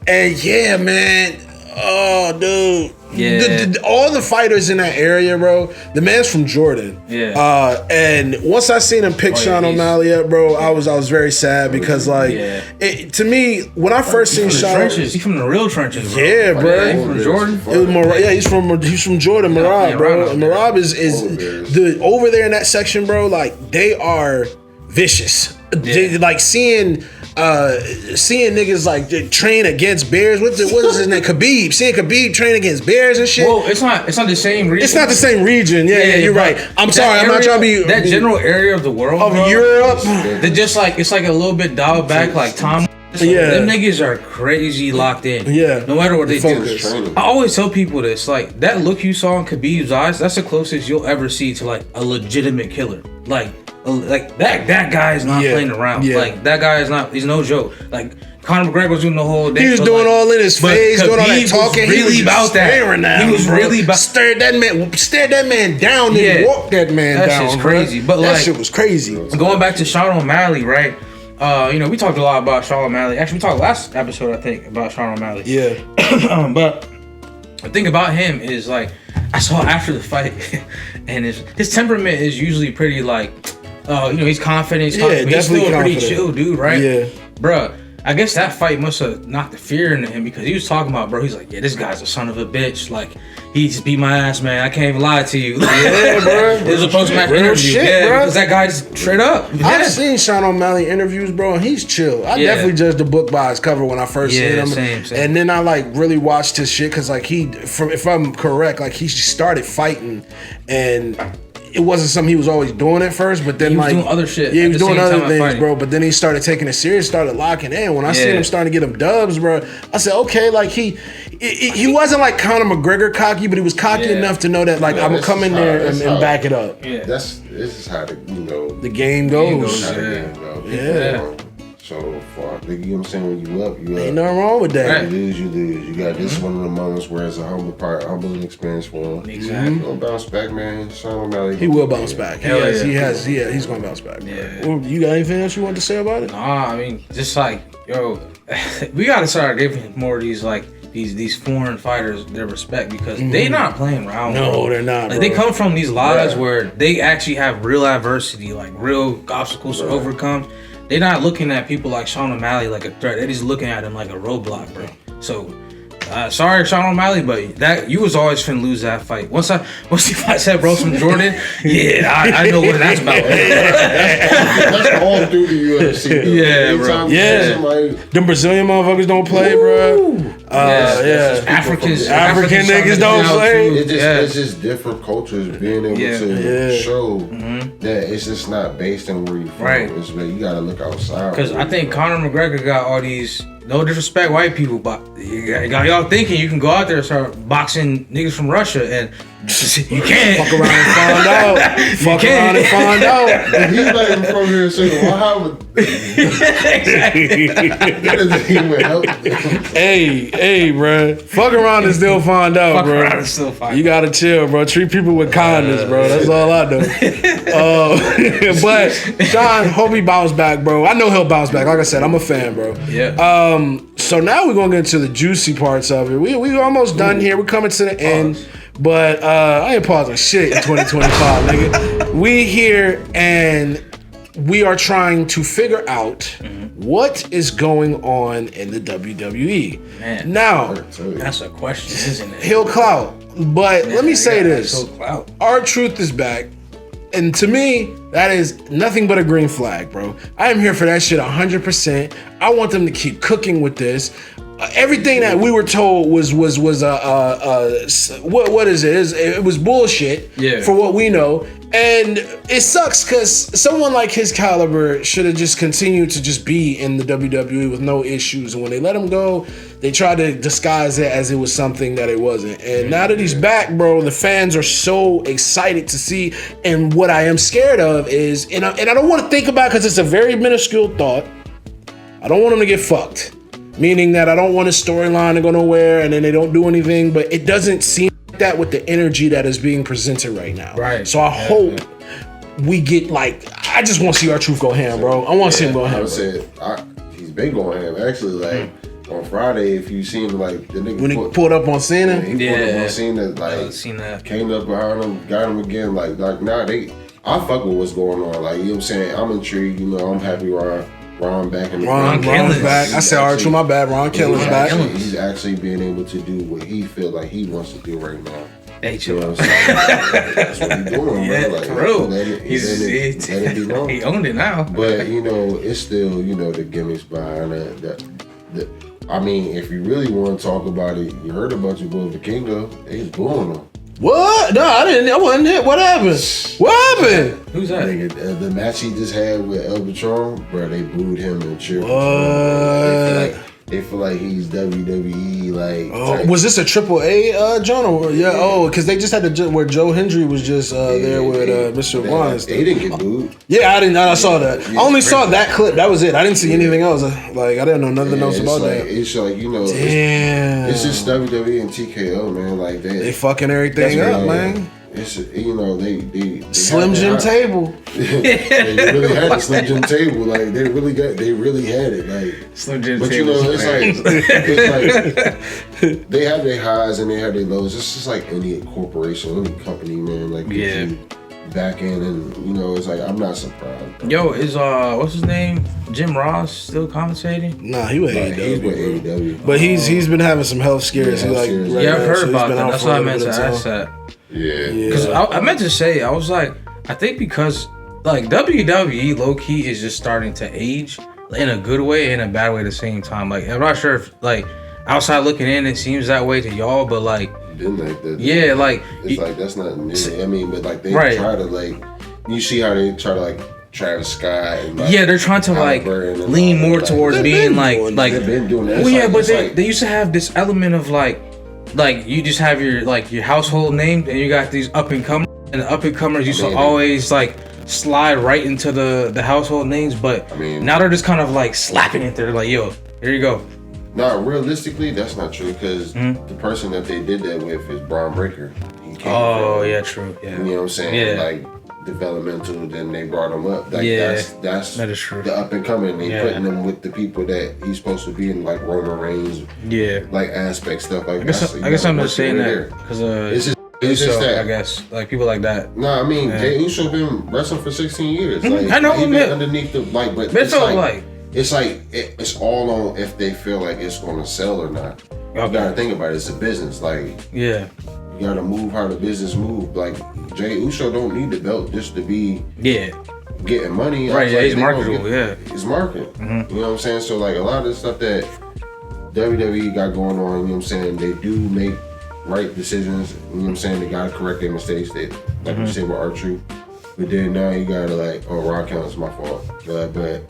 And yeah, man. Oh, dude. Yeah. All the fighters in that area, bro. The man's from Jordan. Yeah. And once I seen him pick Sean O'Malley up, bro, I was very sad because to me, when I first seen Sean, he's from the real trenches, bro. Yeah, bro. He's from Jordan. He's from Jordan, Marab, bro. And Marab is over there in that section, bro. Like they are vicious. They, like seeing niggas like train against bears. What is his name? Khabib. Seeing Khabib train against bears and shit. Well, it's not the same region. It's not the same region. Yeah, you're right. I'm sorry. I'm not trying to be that general area of the world of Europe. They're just like it's like a little bit dialed back, like Tom. Them niggas are crazy locked in. Yeah. No matter what they do. I always tell people this, like that look you saw in Khabib's eyes, that's the closest you'll ever see to like a legitimate killer. Like that guy is not playing around. Like that guy is not. He's no joke. Like Conor McGregor was doing the whole day. He was doing all in his face, doing all that talking. He was really about that. He was really about stared that man down and walked that man down. That shit's crazy. But that shit was crazy. Going back to Sean O'Malley, right? We talked a lot about Sean O'Malley. Actually, we talked last episode, I think, about Sean O'Malley. Yeah. But the thing about him is, like, I saw after the fight, and his temperament is usually pretty, like, he's confident. He's still a pretty chill dude, right? Yeah. Bruh, I guess that fight must have knocked the fear into him because he was talking about, bro, he's like, yeah, this guy's a son of a bitch. Like, he just beat my ass, man. I can't even lie to you. Yeah, bro. It was a post-match interview. Shit, bro. Because that guy's straight up. Yeah. I've seen Sean O'Malley interviews, bro, and he's chill. I definitely judged the book by its cover when I first seen him. Same. And then I, like, really watched his shit because, like, if I'm correct, like, he started fighting and it wasn't something he was always doing at first, but then, he was like, doing other shit. Yeah, he was doing other things, bro. But then he started taking it serious, started locking in. When I seen him starting to get him dubs, bro, I said, okay, like, he wasn't like Conor McGregor cocky, but he was cocky enough to know that, like, I'm gonna come in there and back it up. Yeah, this is how the game goes. Yeah. So far, you know what I'm saying? When you up, you up. Ain't nothing wrong with that. You lose, you lose. You got this one of the moments where it's a humbling experience for him. Exactly. He'll bounce back, man. Sean O'Malley. He will bounce back. He's gonna bounce back. Yeah. Well, you got anything else you want to say about it? Nah, I mean, just like, we gotta start giving more of these, like, these foreign fighters their respect because they not playing around. No, they're not. Like, they come from these lives where they actually have real adversity, like real obstacles to overcome. They're not looking at people like Sean O'Malley like a threat. They're just looking at him like a roadblock, bro. So, sorry, Sean O'Malley, but that you was always finna lose that fight. Once the fight said bro from Jordan, I know what that's about. That's all through the UFC. Yeah, bro. Yeah. Them Brazilian motherfuckers don't play, bro. African niggas don't play. It's just different cultures being able to show that it's just not based on where you're from. Right. It's where you gotta look outside. Because I think Conor McGregor got all these, no disrespect, white people, but you got y'all thinking you can go out there and start boxing niggas from Russia, and you can't. Fuck around and find out. Fuck around and find out. He's not even from here saying, well, how would... That doesn't even help. Hey, bro. Fuck around and still find out, Fuck bro. around and still find You gotta chill, bro. Treat people with kindness, bro. That's all I know. But Sean, hope he bounce back, bro. I know he'll bounce back. Like I said, I'm a fan, bro. Yeah. So now we're gonna get into the juicy parts of it. We almost done here. We're coming to the end. But I ain't pausing shit in 2025, nigga. We here and we are trying to figure out what is going on in the WWE. Man, now, that's a question, isn't it? He'll clout. But let me say this. R-Truth is back. And to me, that is nothing but a green flag, bro. I am here for that shit 100%. I want them to keep cooking with this. Everything that we were told was what is it? It was bullshit for what we know. And it sucks because someone like his caliber should have just continued to just be in the WWE with no issues. And when they let him go, they tried to disguise it as it was something that it wasn't. And now that he's back, bro, the fans are so excited to see. And what I am scared of is, and I don't want to think about it because it's a very minuscule thought. I don't want him to get fucked. Meaning that I don't want a storyline to go nowhere and then they don't do anything, but it doesn't seem like that with the energy that is being presented right now. Right. So I hope we get I just want to see R-Truth go ham, bro. I want to see him go ham. He's been going ham. Actually, like on Friday, if you seen like the nigga when he pulled up on Cena, he pulled up on Cena, like came up behind him, got him again. Like now I fuck with what's going on. Like, you know what I'm saying? I'm intrigued. You know, I'm happy Ron back in the Ron's back. I said R-Truth, my bad. Ron Kellen's back. He's actually being able to do what he feels like he wants to do right now. Hey, you know what I'm saying? That's what he's doing, bro. Like, true. He owned it now. But you know, it's still the gimmicks behind it. I mean, if you really want to talk about it, you heard about your boy Vikingo. They was booing him. What? No, I didn't. I wasn't hit. What happened? What happened? Who's that? Nigga, the match he just had with El Patron, bro, they booed him and cheered. What? they feel like he's WWE like. Oh, was this a AAA John? Or because they just had where Joe Hendry was just there with Mr. Vaughn and stuff. He didn't get booed. Yeah, I didn't. I saw that. I only saw that clip. That was it. I didn't see anything else. Like I didn't know nothing else about that. It's like damn. It's just WWE and TKO, man. Like they fucking everything up, man. It's they Slim Jim table. They really had a Slim Jim table. Like they really had it. Like Slim Jim but table. It's like they have their highs and they have their lows. It's just like any corporation, any company, man. Like back in and it's like I'm not surprised. Bro. Yo, is what's his name? Jim Ross still commentating? Nah, he with AEW. He's with AEW. But he's been having some health scares. I've heard about that. That's why I meant to ask that. Yeah. Because I meant to say, I was like, I think because like WWE low key is just starting to age in a good way and a bad way at the same time. Like I'm not sure if like outside looking in, it seems that way to y'all, but like. Like that. Yeah, like it's like that's not new. I mean, but like they try to like you see how they try to like Travis Scott and like, they're trying to like lean more towards being like they've been doing that. Well, yeah, but they used to have this element of like you just have your household name and you got these up and comers and the up and comers used to always like slide right into the household names, but now they're just kind of like slapping it there like yo, here you go. No, realistically, that's not true because the person that they did that with is Braun Breaker. He came true. Yeah. You know what I'm saying? Yeah. Like developmental, then they brought him up. Like, that's that is true. The up and coming. They putting him with the people that he's supposed to be in, like Roman Reigns. Yeah. Like aspect stuff like that. I guess I'm just saying that because it's just that I guess like people like that. No, I mean Jey Uso been wrestling for 16 years. Like I know he been underneath the but it's like. It's like it's all on if they feel like it's going to sell or not. You gotta think about it. It's a business. Like you gotta move how the business move. Like Jey Uso don't need the belt just to be getting money. Right? Yeah, he's marketable. He's marketing. Mm-hmm. You know what I'm saying? So like a lot of the stuff that WWE got going on. You know what I'm saying? They do make right decisions. You know what I'm saying? They gotta correct their mistakes. They like you said with R-Truth. But then now you gotta Raw count is my fault. But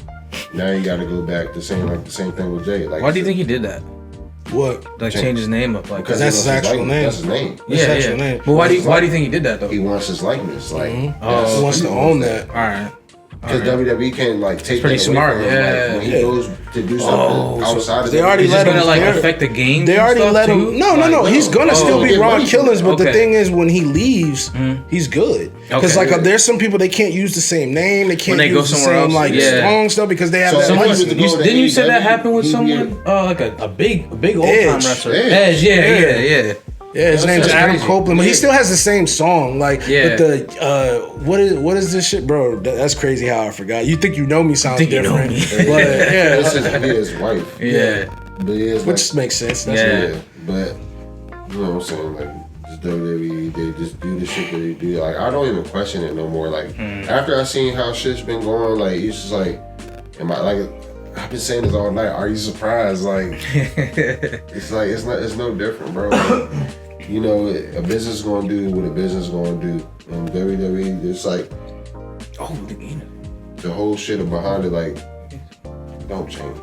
now you gotta go back to the same thing with Jay. Like, why do you think he did that? What? Like change his name up? Like because that's his actual name. That's his name. Yeah. But why do you think he did that though? He wants his likeness. Like he wants to own that. All right. Because WWE can't take pretty that smart. away from him. Like, when he goes to do something outside of they already let him like affect the game. They already let him. No. He's gonna still be Ron Killings, but the thing is, when he leaves, he's good. Because there's some people they can't use the same name. They can't use the same strong stuff because they have that. Didn't you say that happened with someone? Like a big old time wrestler. Edge. Yeah. Yeah, his name's Adam Copeland, but he still has the same song. Like, but the what is this shit, bro? That's crazy how I forgot. You think you know me sounds different, but this is his wife. Which makes sense. But you know what I'm saying, like just WWE, they just do the shit that they do. Like I don't even question it no more. Like after I seen how shit's been going, like it's just like, am I like? I've been saying this all night. Are you surprised? Like, it's no different, bro. Like, you know, a business is gonna do what a business is gonna do, and WWE, it's like, the whole shit behind it, like, don't change.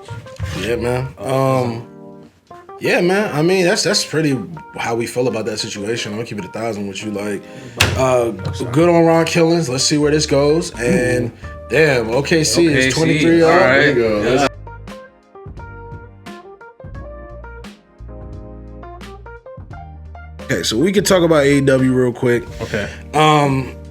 Yeah, man. Yeah, man. I mean, that's pretty how we feel about that situation. I'm gonna keep it 1,000 with you. Like, good on Ron Killings. Let's see where this goes. And damn, OKC is 23 all up. right. There you go. Okay, so we could talk about AEW real quick. Okay.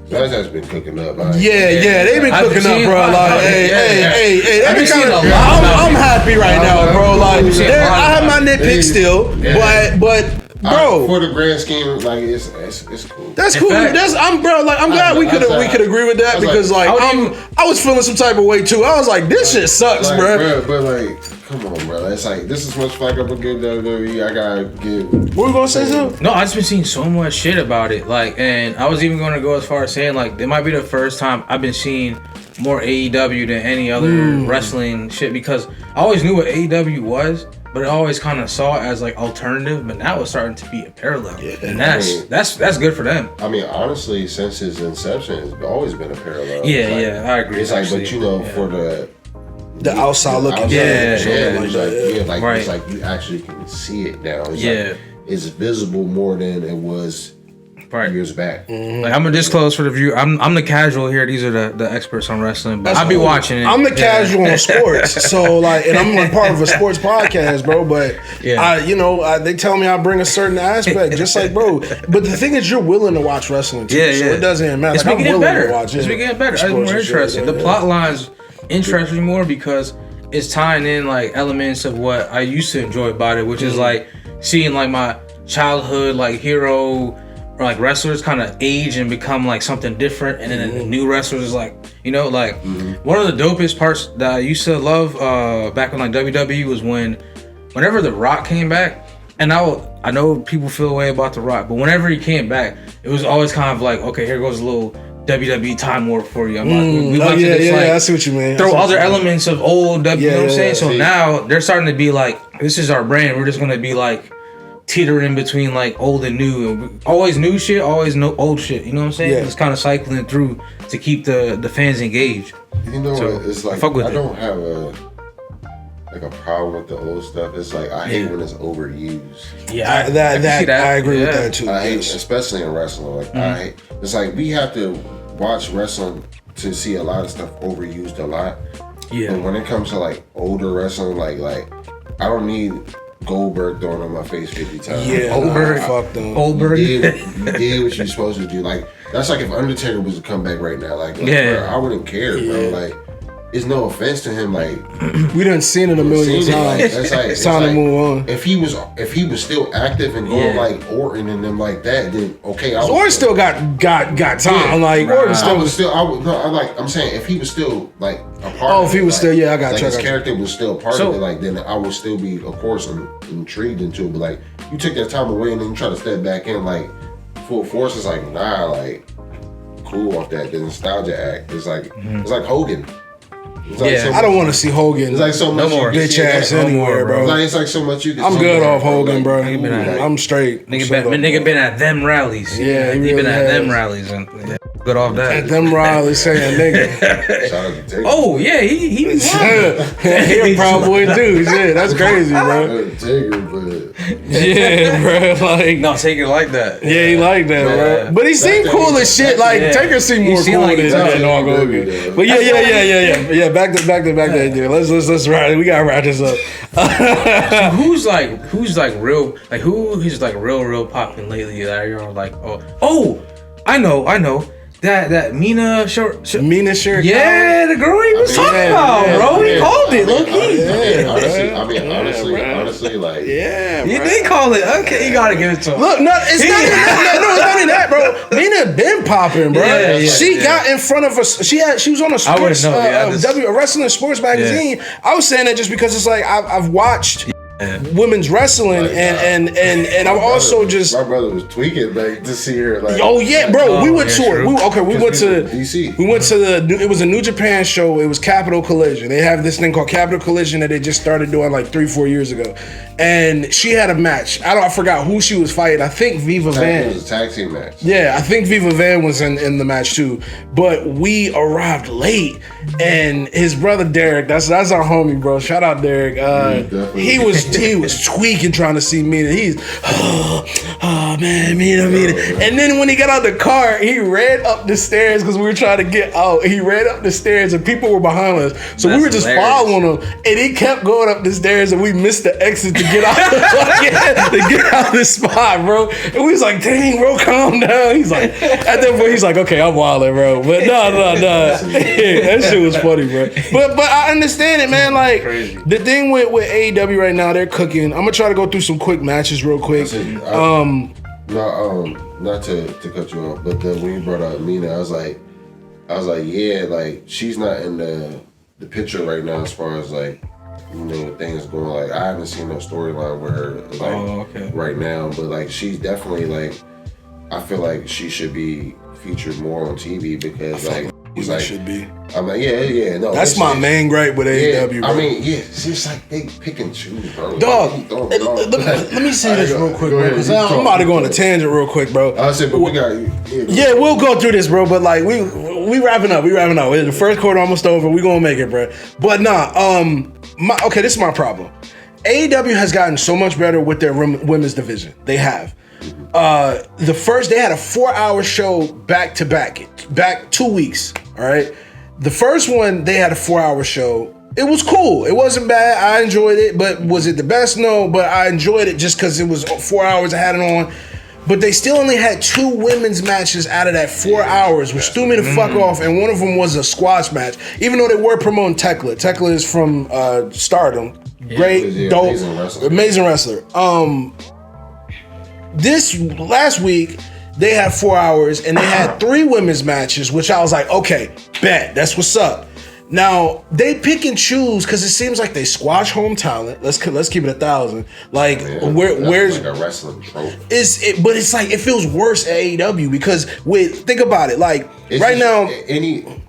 That has been cooking up. They've been cooking up, bro. Like, hey. I've been seeing a lot. I'm happy right now, bro. Like, I have my nitpick still, but bro, for the grand scheme, like it's cool. That's cool. I'm glad we could agree with that because I was feeling some type of way too. I was like, this shit sucks, bro. But like, come on, bro. It's like this is much flack up a good WWE. I gotta give. What were you gonna say, something? No, I just been seeing so much shit about it. Like, and I was even gonna go as far as saying like it might be the first time I've been seeing more AEW than any other wrestling shit because I always knew what AEW was. But I always kind of saw it as like alternative, but now it's starting to be a parallel, and that's good for them. I mean, honestly, since his inception, it's always been a parallel. Yeah, I agree. It's like, but you know, for the outside looking. Right. It's like you actually can see it now. It's like, it's visible more than it was years back. Like, I'm gonna disclose for the view. I'm the casual here. These are the experts on wrestling, but I'll be watching it. I'm the casual on sports, so like, and I'm like part of a sports podcast, bro. But they tell me I bring a certain aspect, just like, bro. But the thing is, you're willing to watch wrestling too, so it doesn't matter. It's like, getting better. It's getting better. It's more interesting. The plot lines interest me more because it's tying in like elements of what I used to enjoy about it, which is like seeing like my childhood like hero or like wrestlers kind of age and become like something different, and then the new wrestlers is like, one of the dopest parts that I used to love back in like WWE was whenever The Rock came back, and I know people feel a way about The Rock, but whenever he came back, it was always kind of like, okay, here goes a little WWE time warp for you. I'm like, I see what you mean. Throw other elements of old WWE, you know what I'm saying? So now they're starting to be like, this is our brand. We're just gonna be like teetering between like old and new. Always new shit, always no old shit. You know what I'm saying? Yeah. It's kind of cycling through to keep the fans engaged. You know, so it's like I don't have a problem with the old stuff. It's like I hate when it's overused. Yeah, I agree with that too. I hate, especially in wrestling. Like I hate. It's like we have to watch wrestling to see a lot of stuff overused a lot. Yeah. But when it comes to like older wrestling, like I don't need Goldberg throwing on my face 50 times. Yeah, fuck them. Goldberg. You did what you're supposed to do. Like that's like if Undertaker was to come back right now. Like bro, I wouldn't care, bro. Like. It's no offense to him, like we done seen it a million times. That's like, it's time to move on. If he was still active and going like Orton and them like that, then okay. Orton still got time. Yeah, like Orton still. I'm saying if he was still like a part. Oh, if he was still, I got you. His character was still a part of it. Like then I would still be, of course, intrigued into it. But like you took that time away and then you try to step back in like full force. It's like nah, like cool off that. The nostalgia act. It's like it's like Hogan. Like I don't want to see Hogan. It's like so much bitch ass anywhere, bro. It's like so much you can. I'm good off Hogan, bro. I'm straight. Nigga been at them rallies. Yeah, he been at them rallies and good off that. At them rallies saying nigga. Shout out to Taker. Oh yeah, he was he a proud boy dude. Yeah, that's crazy, bro. Taker, but bro, like no, Taker like that. Yeah, he like that, bro. But he seemed cool as shit. Like Taker seemed more cool than Hogan. But yeah. Back to yeah. Let's ride. We gotta wrap this up. So who's real popping lately that you're like I know that Mina Shir. Yeah, the girl he was talking about, bro. He called it, look. Honestly, like you did call it. Okay, you gotta give it to him. Look, it's not only that, bro. Mina been popping, bro. She got in front of us. She was on a sports a wrestling sports magazine. I was saying that just because it's like I've watched women's wrestling and I'm also just my brother was tweaking like to see her like we went to it. We went to DC. We went to it was a New Japan show. It was Capital Collision. They have this thing called Capital Collision that they just started doing like 3-4 years ago. And she had a match. I forgot who she was fighting. I think Viva Van. It was a tag team match. Yeah, I think Viva Van was in the match too. But we arrived late, and his brother Derek, that's our homie, bro. Shout out Derek. He was tweaking trying to see Mina. He's man, Mina. And then when he got out the car, he ran up the stairs because we were trying to get out. He ran up the stairs and people were behind us, so we were just following him. And he kept going up the stairs, and we missed the exit to get out the spot, bro. And we was like, dang, bro, calm down. He's like, at that point, he's like, okay, I'm wilding, bro. But no. That shit was funny, bro. But I understand it, man. Like, the thing with AEW right now, they're cooking. I'm gonna try to go through some quick matches real quick. Not to cut you off, but when you brought up Mina, I was like, yeah, like, she's not in the picture right now as far as, like, things going. Like, I haven't seen no storyline with her right now, but like she's definitely like, I feel like she should be featured more on TV because like he's like should be. I'm like no. That's my main gripe with AEW. Bro. I mean it's just like they pick and choose, bro. Dog, let me say this real quick, bro. Because I'm about to go on a tangent real quick, bro. I said, but we got we'll go through this, bro. But like we we wrapping up. The first quarter almost over. We gonna make it, bro. But nah, okay, this is my problem. AEW has gotten so much better with their women's division. They have. They had a 4-hour show back 2 weeks. All right. The first one, they had a 4-hour show. It was cool. It wasn't bad. I enjoyed it. But was it the best? No. But I enjoyed it just because it was 4 hours. I had it on. But they still only had 2 women's matches out of that 4 hours, which threw me the fuck off. And one of them was a squash match, even though they were promoting Tekla. Tekla is from Stardom. Great, dope, amazing wrestler. This last week, they had 4 hours and they had 3 women's matches, which I was like, okay, bet. That's what's up. Now they pick and choose because it seems like they squash home talent. Let's keep it 1,000. Like where's like a wrestling trope? But it's like it feels worse at AEW because think about it. Like it's right now,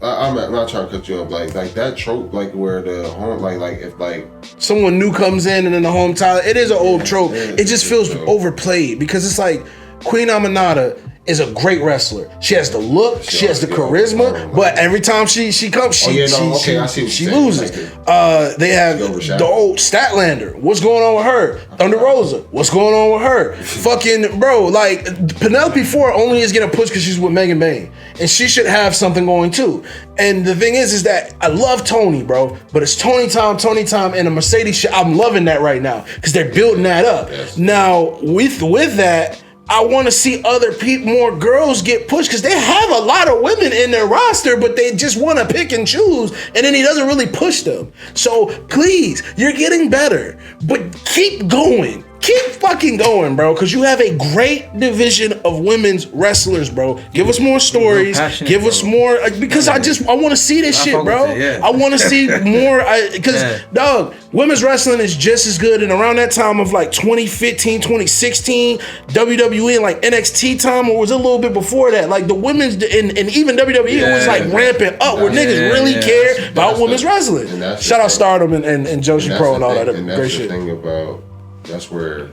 I'm not trying to cut you up. Like that trope, like where the home, like if like someone new comes in and then the home talent. It is an old trope. It just feels overplayed because it's like Queen Aminata is a great wrestler. She has the look, she has the charisma, but every time she comes, she loses. They have the old Statlander. What's going on with her? Thunder Rosa. What's going on with her? Fucking bro, like Penelope Ford only is getting pushed because she's with Megan Bayne, and she should have something going too. And the thing is that I love Tony, bro, but it's Tony time, and a Mercedes shit. I'm loving that right now because they're building that up. Yes. Now with that, I want to see other people, more girls get pushed because they have a lot of women in their roster, but they just want to pick and choose, and then he doesn't really push them. So please, you're getting better, but keep going. Keep fucking going, bro, because you have a great division of women's wrestlers, bro. Give us more stories. Give us more, because I want to see this shit, bro. I want to see more, because, dog, women's wrestling is just as good. And around that time of like 2015, 2016, WWE and like NXT time, or was it a little bit before that? Like the women's, and even WWE was like ramping up where niggas really care about women's wrestling. Shout out Stardom and Joshi Pro and all that great shit. That's where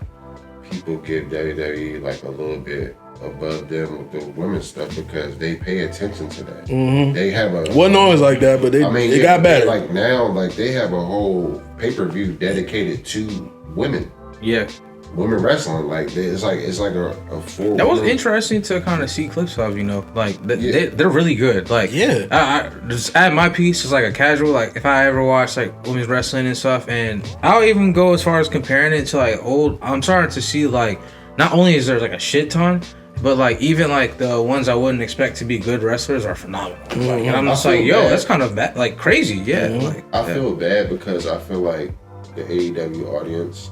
people give WWE like a little bit above them with the women's stuff because they pay attention to that. Mm-hmm. They have wasn't always like that, but they got better. Like now, like they have a whole pay-per-view dedicated to women. Yeah. Women wrestling, like it's like a full. That was interesting to kind of see clips of, like they're really good. Like I just add my piece as like a casual. Like if I ever watch like women's wrestling and stuff, and I'll even go as far as comparing it to like old. I'm starting to see like not only is there like a shit ton, but like even like the ones I wouldn't expect to be good wrestlers are phenomenal. Mm-hmm. Like, and I'm just like, yo, that's kind of bad, like crazy. Yeah. Mm-hmm. Like, I feel bad because I feel like the AEW audience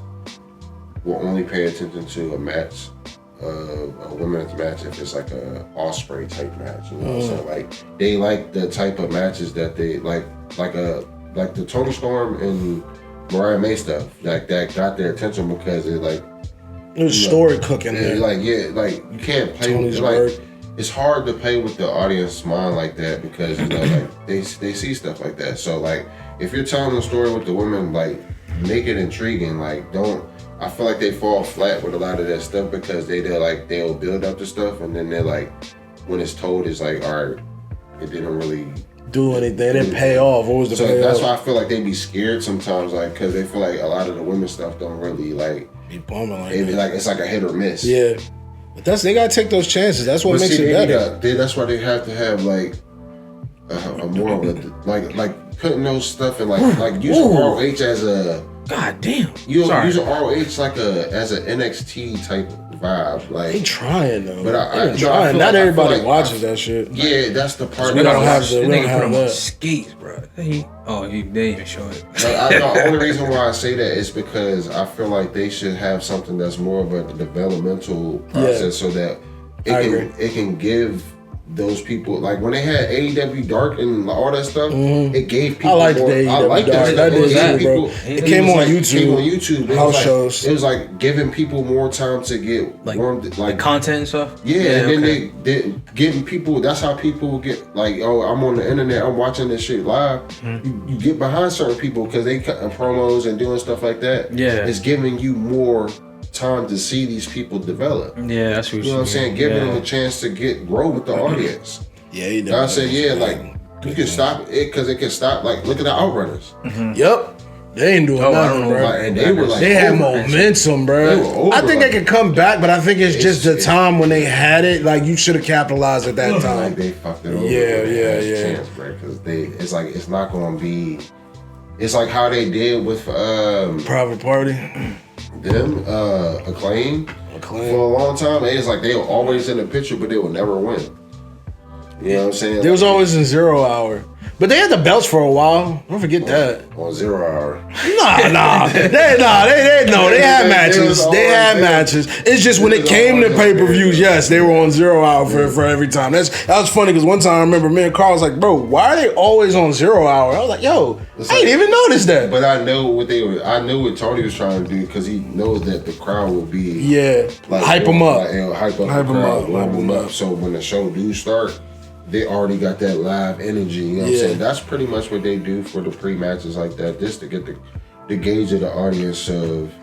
will only pay attention to a match, a women's match, if it's like a Osprey type match, So like they like the type of matches that they like the Toni Storm and Mariah May stuff, like that got their attention because it like there's story cooking there. Like you can't play with like it's hard to play with the audience mind like that because like they see stuff like that. So like if you're telling the story with the women, like make it intriguing. Like don't. I feel like they fall flat with a lot of that stuff because they'll build up the stuff and then they're like, when it's told, it's like, all right, it didn't really do anything. They didn't pay off. What was the payoff? That's why I feel like they be scared sometimes, like, because they feel like a lot of the women's stuff don't really like be bumming like that. Like it's like a hit or miss. Yeah, but they gotta take those chances. That's what makes it better. That's why they have to have like a more of a like putting those stuff in like using ROH as a. God damn. You use ROH like as an NXT type vibe. Like they trying though. But I trying. Not everybody watches that shit. Yeah, that's the part. We don't have the skates, bro. They didn't even show it. The only reason why I say that is because I feel like they should have something that's more of a developmental process so that it can give those people, like when they had AEW Dark and all that stuff, it gave people. I liked the AEW Dark. That did too, bro. It came on YouTube. House shows. It was like giving people more time to get like content and stuff. Yeah, and then they giving people. That's how people get like, oh, I'm on the internet. I'm watching this shit live. Mm-hmm. You get behind certain people because they cutting promos and doing stuff like that. Yeah, it's giving you more time to see these people develop. Yeah, that's what you know what I'm saying. Giving them a chance to grow with the audience. Yeah, he did. I said, yeah, like you can stop it because it can stop. Like look at the Outrunners. Mm-hmm. Yep. They ain't doing nothing, bro. Like, and they were like, they had momentum, bro. I think they could come back, but I think it's just the time when they had it. Like you should have capitalized at that time. Like they fucked it over. Yeah. Chance, bro, because it's like it's not gonna be. It's like how they did with Private Party. Them Acclaim for a long time. It's like they were always in the picture, but they would never win. You know what I'm saying? They was always in 0 Hour. But they had the belts for a while. Don't forget that. On 0 Hour. Nah. They had matches. They had matches. It's just when it came to pay-per-views, yes, they were on 0 Hour for every time. That was funny because one time I remember me and Carl was like, bro, why are they always on 0 Hour? I was like, yo, I didn't even notice that. But I know what Tony was trying to do because he knows that the crowd will be like, hype them up. Like, hype them up. So when the show do start, they already got that live energy. You know what I'm saying? That's pretty much what they do for the pre-matches like that, just to get the gauge of the audience of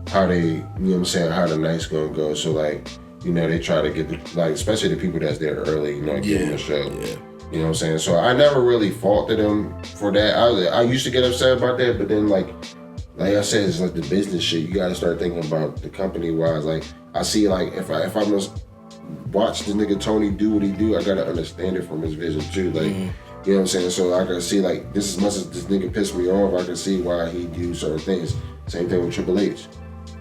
how they, you know what I'm saying, how the night's gonna go. So like, you know, they try to get especially the people that's there early, you know, give them the show. Yeah. You know what I'm saying? So I never really faulted them for that. I used to get upset about that, but then like I said, it's like the business shit. You gotta start thinking about the company wise. Like I see, like if I must watch the nigga Tony do what he do, I gotta understand it from his vision too. Like, you know what I'm saying? So I can see like this as much as this nigga pissed me off, I can see why he do certain things. Same thing with Triple H.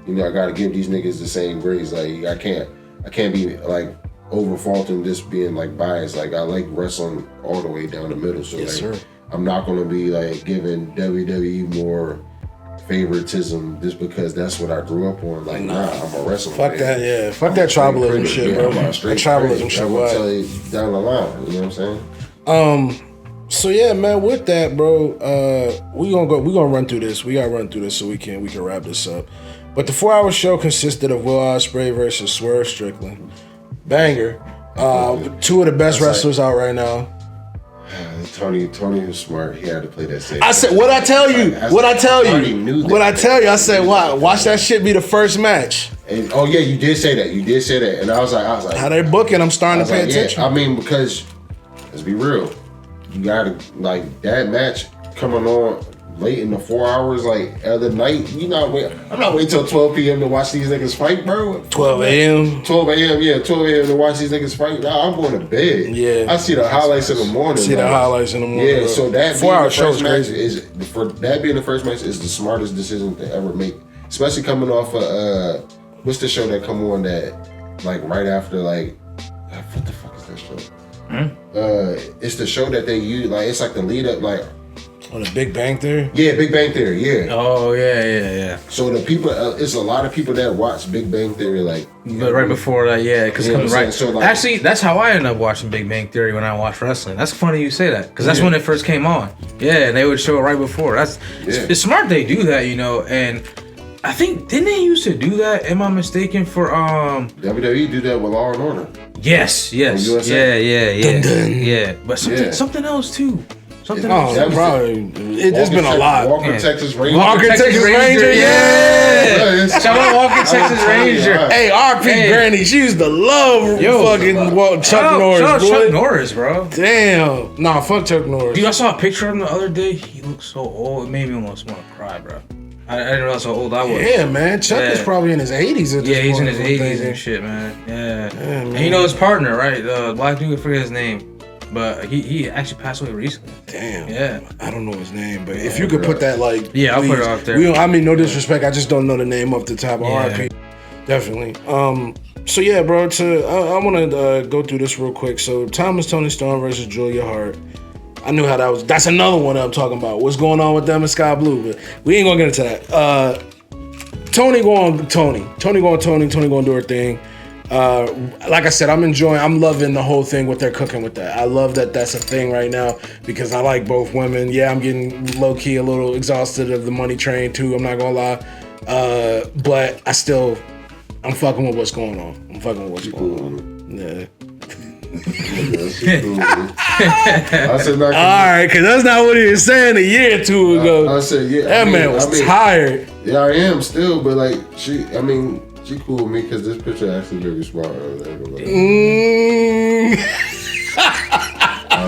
You know, I gotta give these niggas the same grades. Like I can't be like over faulting this being like biased. Like I like wrestling all the way down the middle. So I'm not gonna be like giving WWE more favoritism just because that's what I grew up on. Like, nah, I'm a wrestler. Fuck that, yeah. Fuck that tribalism shit, bro. That tribalism shit. I will tell you down the line. You know what I'm I'm saying? So yeah, man. With that, bro, we gonna run through this. We gotta run through this so we can wrap this up. But the 4-hour show consisted of Will Ospreay versus Swerve Strickland. Banger. Two of the best wrestlers out right now. Tony was smart. He had to play that safe. I said, what I tell you? I said, what? Watch that shit be the first match. And, oh yeah, you did say that. And I was like, how they booking? I'm starting to pay attention. I mean, because let's be real, you gotta like that match coming on late in the 4 hours, like other night. I'm not waiting till 12 p.m. to watch these niggas fight, bro. 12 a.m. 12 a.m. to watch these niggas fight. Nah, I'm going to bed. Yeah, I see the highlights in the morning. Yeah, bro. So that 4-hour show is crazy. That being the first match is the smartest decision to ever make, especially coming off of what's the show that come on that like right after like what the fuck is that show? It's the show that they use, like it's like the lead up, like on the Big Bang Theory. Yeah, Big Bang Theory. Yeah. Oh yeah. So the people, it's a lot of people that watch Big Bang Theory, like. But right before that, yeah, because right. So like, actually, that's how I ended up watching Big Bang Theory when I watched wrestling. That's funny you say that because that's when it first came on. Yeah, and they would show it right before. It's smart they do that, you know, and. I think didn't they used to do that? Am I mistaken for WWE do that with Law and Order? Yes. Yeah. Dun, dun. Yeah. But something else too. Something else. It's been a lot. Walker, Texas Ranger. Walker, Texas Ranger. Yeah. Shout out Walker, Texas Ranger. Hey, RP Granny, she used to love fucking Chuck Norris. Shout out Chuck Norris, bro. Damn. Nah, fuck Chuck Norris. Dude, I saw a picture of him the other day. He looked so old. It made me almost want to cry, bro. I didn't realize how old I was. Yeah, man. Chuck is probably in his 80s at this point. Yeah, he's in his 80s and shit, man. Yeah. And you know his partner, right? The black dude, I forget his name. But he actually passed away recently. Damn. Yeah. I don't know his name, but if you could put that, like... Yeah, I'll put it out there. I mean, no disrespect. I just don't know the name off the top of RP. Definitely. So, yeah, bro. I want to go through this real quick. So, Thomas Tony Storm versus Julia Hart. I knew how that was. That's another one I'm talking about. What's going on with them and Sky Blue? But we ain't gonna get into that. Tony going to do her thing. Like I said, I'm loving the whole thing, what they're cooking with that. I love that that's a thing right now because I like both women. Yeah, I'm getting low key a little exhausted of the money train too. I'm not gonna lie. But I'm fucking with what's going on. Yeah. I said, all right, because that's not what he was saying a year or two ago. I said, yeah. That man was tired. Yeah, I am still, but like, she cool with me because this picture actually very smart.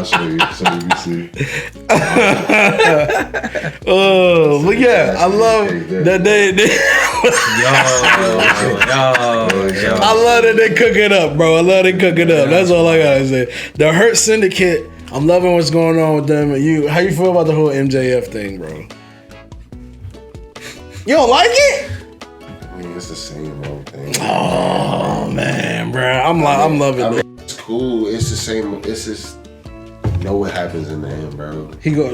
show you so you can see. Oh, but yeah, I love that they I love that they cook it up, bro. I love they cook it up. That's all I gotta say. The Hurt Syndicate, I'm loving what's going on with them. How you feel about the whole MJF thing, bro? You don't like it? I mean, it's the same old thing. Oh man, bro, I'm loving it. It's cool. It's the same. It's just know what happens in the end, bro.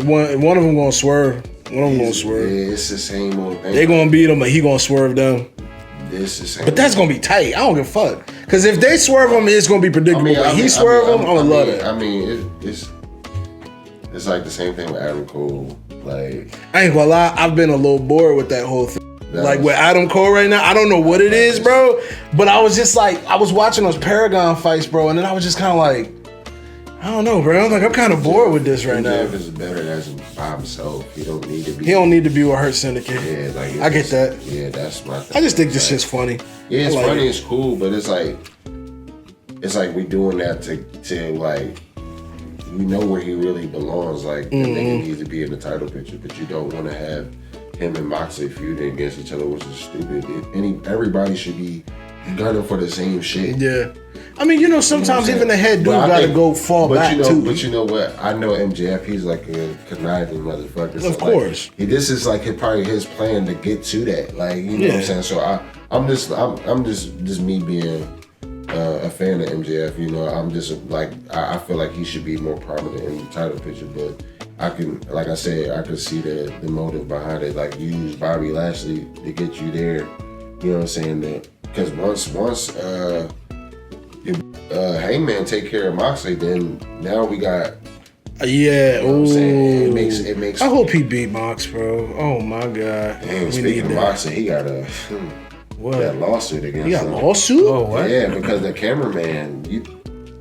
One of them gonna swerve. One of them gonna swerve. Yeah, it's the same old thing. They gonna beat him, but he gonna swerve them. It's the same. But that's gonna be tight. I don't give a fuck. Cause if they swerve him, it's gonna be predictable. But he swerve him, I would love it. I mean, it's like the same thing with Adam Cole. Like, I ain't gonna lie, I've been a little bored with that whole thing. Like with Adam Cole right now, I don't know what it is, bro. But I was just like, I was watching those Paragon fights, bro, and then I was just kind of like, I don't know, bro. I'm kind of bored with this right now. MJF is better as by himself. He don't need to be. He don't need to be with Hurt Syndicate. Yeah, like I get that. Yeah, that's my thing. I just think this shit's funny. Yeah, it's like funny. It's cool, but it's like we doing that to like. We know where he really belongs. Like, the nigga needs to be in the title picture, but you don't want to have him and Moxley feuding against each other, which is stupid. Everybody should be gunning for the same shit. Yeah. I mean, sometimes even the head dude gotta go fall back too. But you know what? I know MJF, he's like a conniving motherfucker. So of course. Like, this is like probably his plan to get to that. Like, you know what I'm saying? So I'm just me being a fan of MJF, I'm just like, I feel like he should be more prominent in the title picture, but I can see the motive behind it, like use Bobby Lashley to get you there, you know what I'm saying? Because once Hangman take care of Moxley, then now we got, yeah, you know what I'm saying? It makes. I hope he beat Mox, bro. Oh my god. Damn, speaking of Moxley, he got a. What? That lawsuit against him. You got a lawsuit? Oh, what? Yeah, because the cameraman.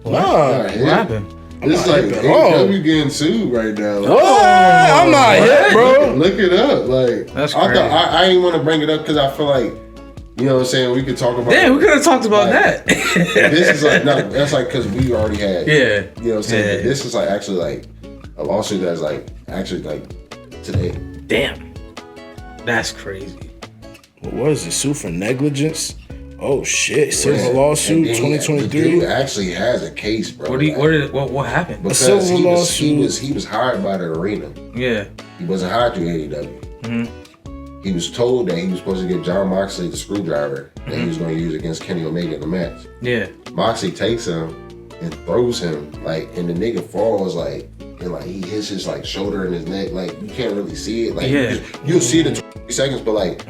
What happened? This is like AEW getting sued right now. Like, I'm not hit, bro. Look it up. Like, that's crazy. I ain't want to bring it up because I feel like, you know what I'm saying, we could talk about. Damn, we could have talked about that. This is like, no, that's like because we already had. Yeah. You know what I'm saying? Yeah. But this is like actually like a lawsuit that's like actually like today. Damn. That's crazy. What was it? Sue for negligence? Oh shit! Civil lawsuit, 2023. The dude actually has a case, bro. What happened? Because he was hired by the arena. Yeah. He wasn't hired through AEW. Mm-hmm. He was told that he was supposed to give John Moxley the screwdriver that he was going to use against Kenny Omega in the match. Yeah. Moxley takes him and throws him, like, and the nigga falls, like, and like he hits his like shoulder and his neck, like you can't really see it. Like you'll see it in 20 seconds, but like.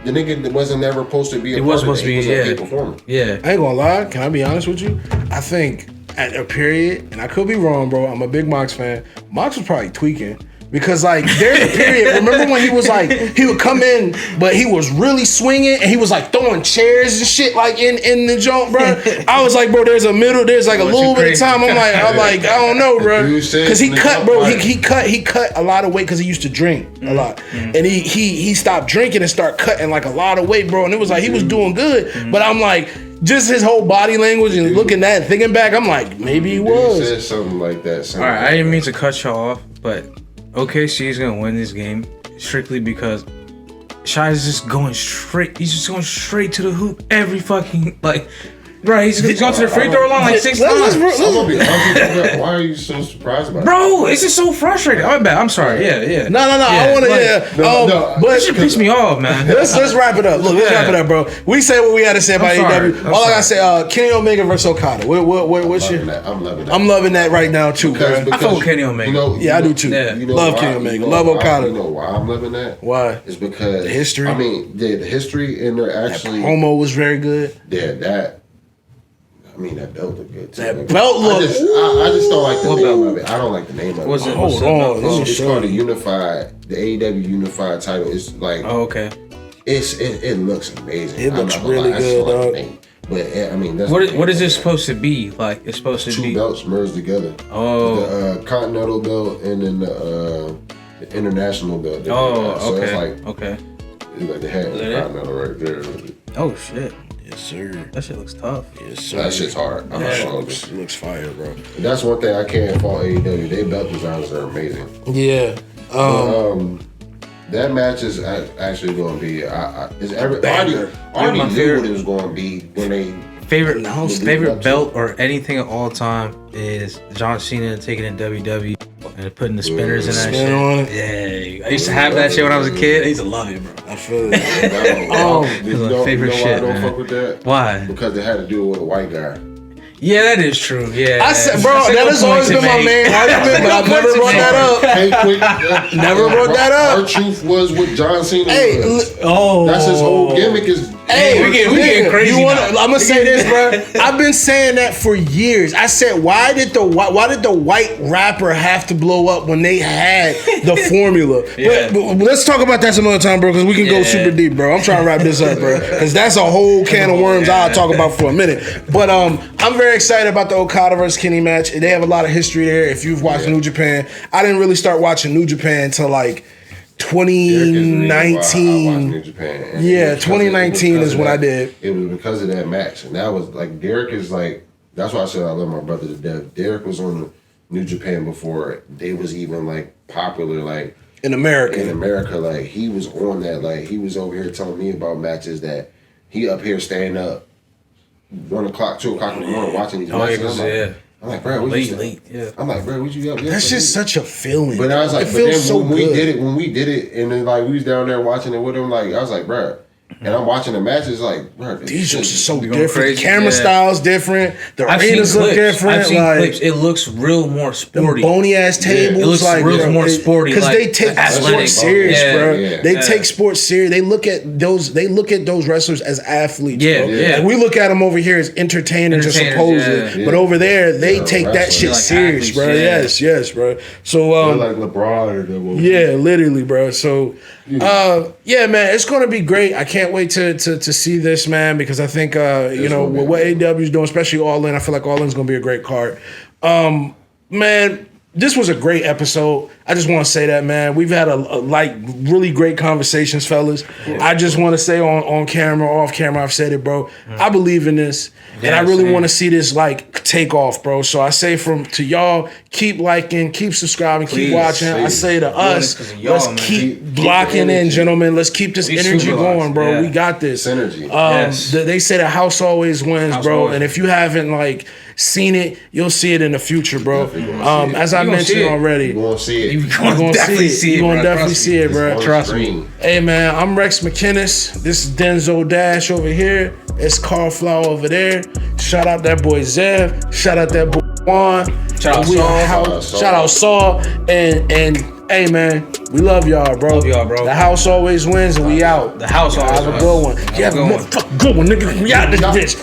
The nigga wasn't never supposed to be a part of it. He was a performer. Yeah. I ain't gonna lie. Can I be honest with you? I think at a period, and I could be wrong, bro. I'm a big Mox fan. Mox was probably tweaking. Because like there's a period, remember when he was like, he would come in, but he was really swinging and he was like throwing chairs and shit like in the joint, bro. I was like, bro, there's like a little bit of time. I'm like, I don't know, bro. Because he cut, bro. He cut a lot of weight because he used to drink a lot, and he stopped drinking and started cutting like a lot of weight, bro. And it was like he was doing good, but I'm like. Just his whole body language and looking at it, thinking back, I'm like, maybe he was. He said something like that. All right, I didn't mean to cut you off, but OKC is gonna win this game strictly because Shai is just going straight. He's just going straight to the hoop every fucking Bro, he's gone to the free throw line like 6 times. Why are you so surprised about it? Bro, it's just so frustrating. I'm sorry. Yeah. No. I want to. But it should piss me off, man. Let's wrap it up. Look, let's wrap it up, bro. We said what we had to say about AEW. All I gotta say, Kenny Omega versus Okada. What's your? I'm loving that. I'm loving that right now too, bro. I fuck with Kenny Omega. Yeah, I do too. Love Kenny Omega. Love Okada. You know why I'm loving that? Why? It's because the history. I mean, the history and they're actually. That promo was very good. Yeah, that. I mean, that belt looked good too. That belt looked. I just don't like the name of it. I don't like the name of it. Hold on. It's called the AEW Unified title. It's like. Oh, okay. It looks amazing. It looks really good, dog. But I mean, that's what is it supposed to be? Like it's supposed to be 2 belts merged together. Oh. The Continental belt and then the International belt. Oh, so okay. It's like okay. It's like they had the Continental right there. Oh shit. Yes, sir. That shit looks tough. Yes, sir. That shit's hard. It looks fire, bro. That's one thing I can't fault AEW. Their belt designs are amazing. Yeah. That match is actually going to be. Already knew what it was going to be when they. Favorite belt or anything of all time is John Cena taking in WWE and putting the spinners in that shit. On it. Yeah, I used to have that shit when I was a kid. I used to love it, bro. I feel it. Favorite shit, I don't man. fuck with that. Why? Because they had to do it with a white guy. Yeah, that is true. Yeah, I said, bro, that has always been my main argument, but I've never brought that up. Hey, quick, Never brought that up. Our truth was what John Cena Hey, was. that's his whole gimmick is. Hey, we getting crazy. I'm gonna say this, bro. I've been saying that for years. I said, why did the white rapper have to blow up when they had the formula? Yeah. But let's talk about that some other time, bro, because we can go super deep, bro. I'm trying to wrap this up, bro, because that's a whole can of worms I'll talk about for a minute. But I'm very excited about the Okada versus Kenny match. They have a lot of history there. If you've watched New Japan, I didn't really start watching New Japan until like 2019. New Japan. Yeah, 2019 is when I did. It was because of that match, and that was like Derek is like. That's why I said I love my brother to death. Derek was on New Japan before they was even like popular, like in America. Like he was on that. Like he was over here telling me about matches that he up here staying up 1 o'clock, 2 o'clock in the morning watching these matches. I'm like, bro, late. Yeah. I'm like, bro, what you up? That's just such a feeling. But I was like, it feels so when we did it, and then like we was down there watching it with him, like I was like, bro, and I'm watching the matches, like, bro, these are so different. Crazy. Camera styles different. The arenas look different. I've seen clips. It looks real more sporty. Bony ass tables. It looks like, real more sporty. Because they take sports serious, bro. Yeah. They take sports serious. They look at those wrestlers as athletes. Yeah, bro. yeah. And we look at them over here as entertainers or supposedly, but over there they take that shit serious, bro. Athletes, Yes, bro. So like LeBron or yeah, literally, bro. So yeah, man, it's gonna be great. I can't wait to see this, man, because I think with what AEW is doing, especially All In, I feel like All In is gonna be a great card. Man, this was a great episode. I just want to say that, man. We've had a really great conversations, fellas. I just want to say on camera, off camera, I've said it, bro. I believe in this, and I really want to see this like take off, bro. So I say to y'all, keep liking, keep subscribing, keep watching. I say to us, let's keep blocking in, gentlemen. Let's keep this energy going, bro. Yeah. We got this. Synergy. They say the house always wins, bro. And if you haven't like seen it, you'll see it in the future, bro. As I mentioned already, you gonna see it. You're gonna definitely see it, bro. Trust me. Hey, man, I'm Rex McKinnis. This is Denzo Dash over here. It's Carl Flower over there. Shout out that boy Zev. Shout out that boy Juan. Shout out Saul. And hey, man, we love y'all, bro. Love y'all, bro. The house always wins, and we out. The house always wins. Have a good one. Yeah, have a motherfucking good one, nigga. We out this bitch.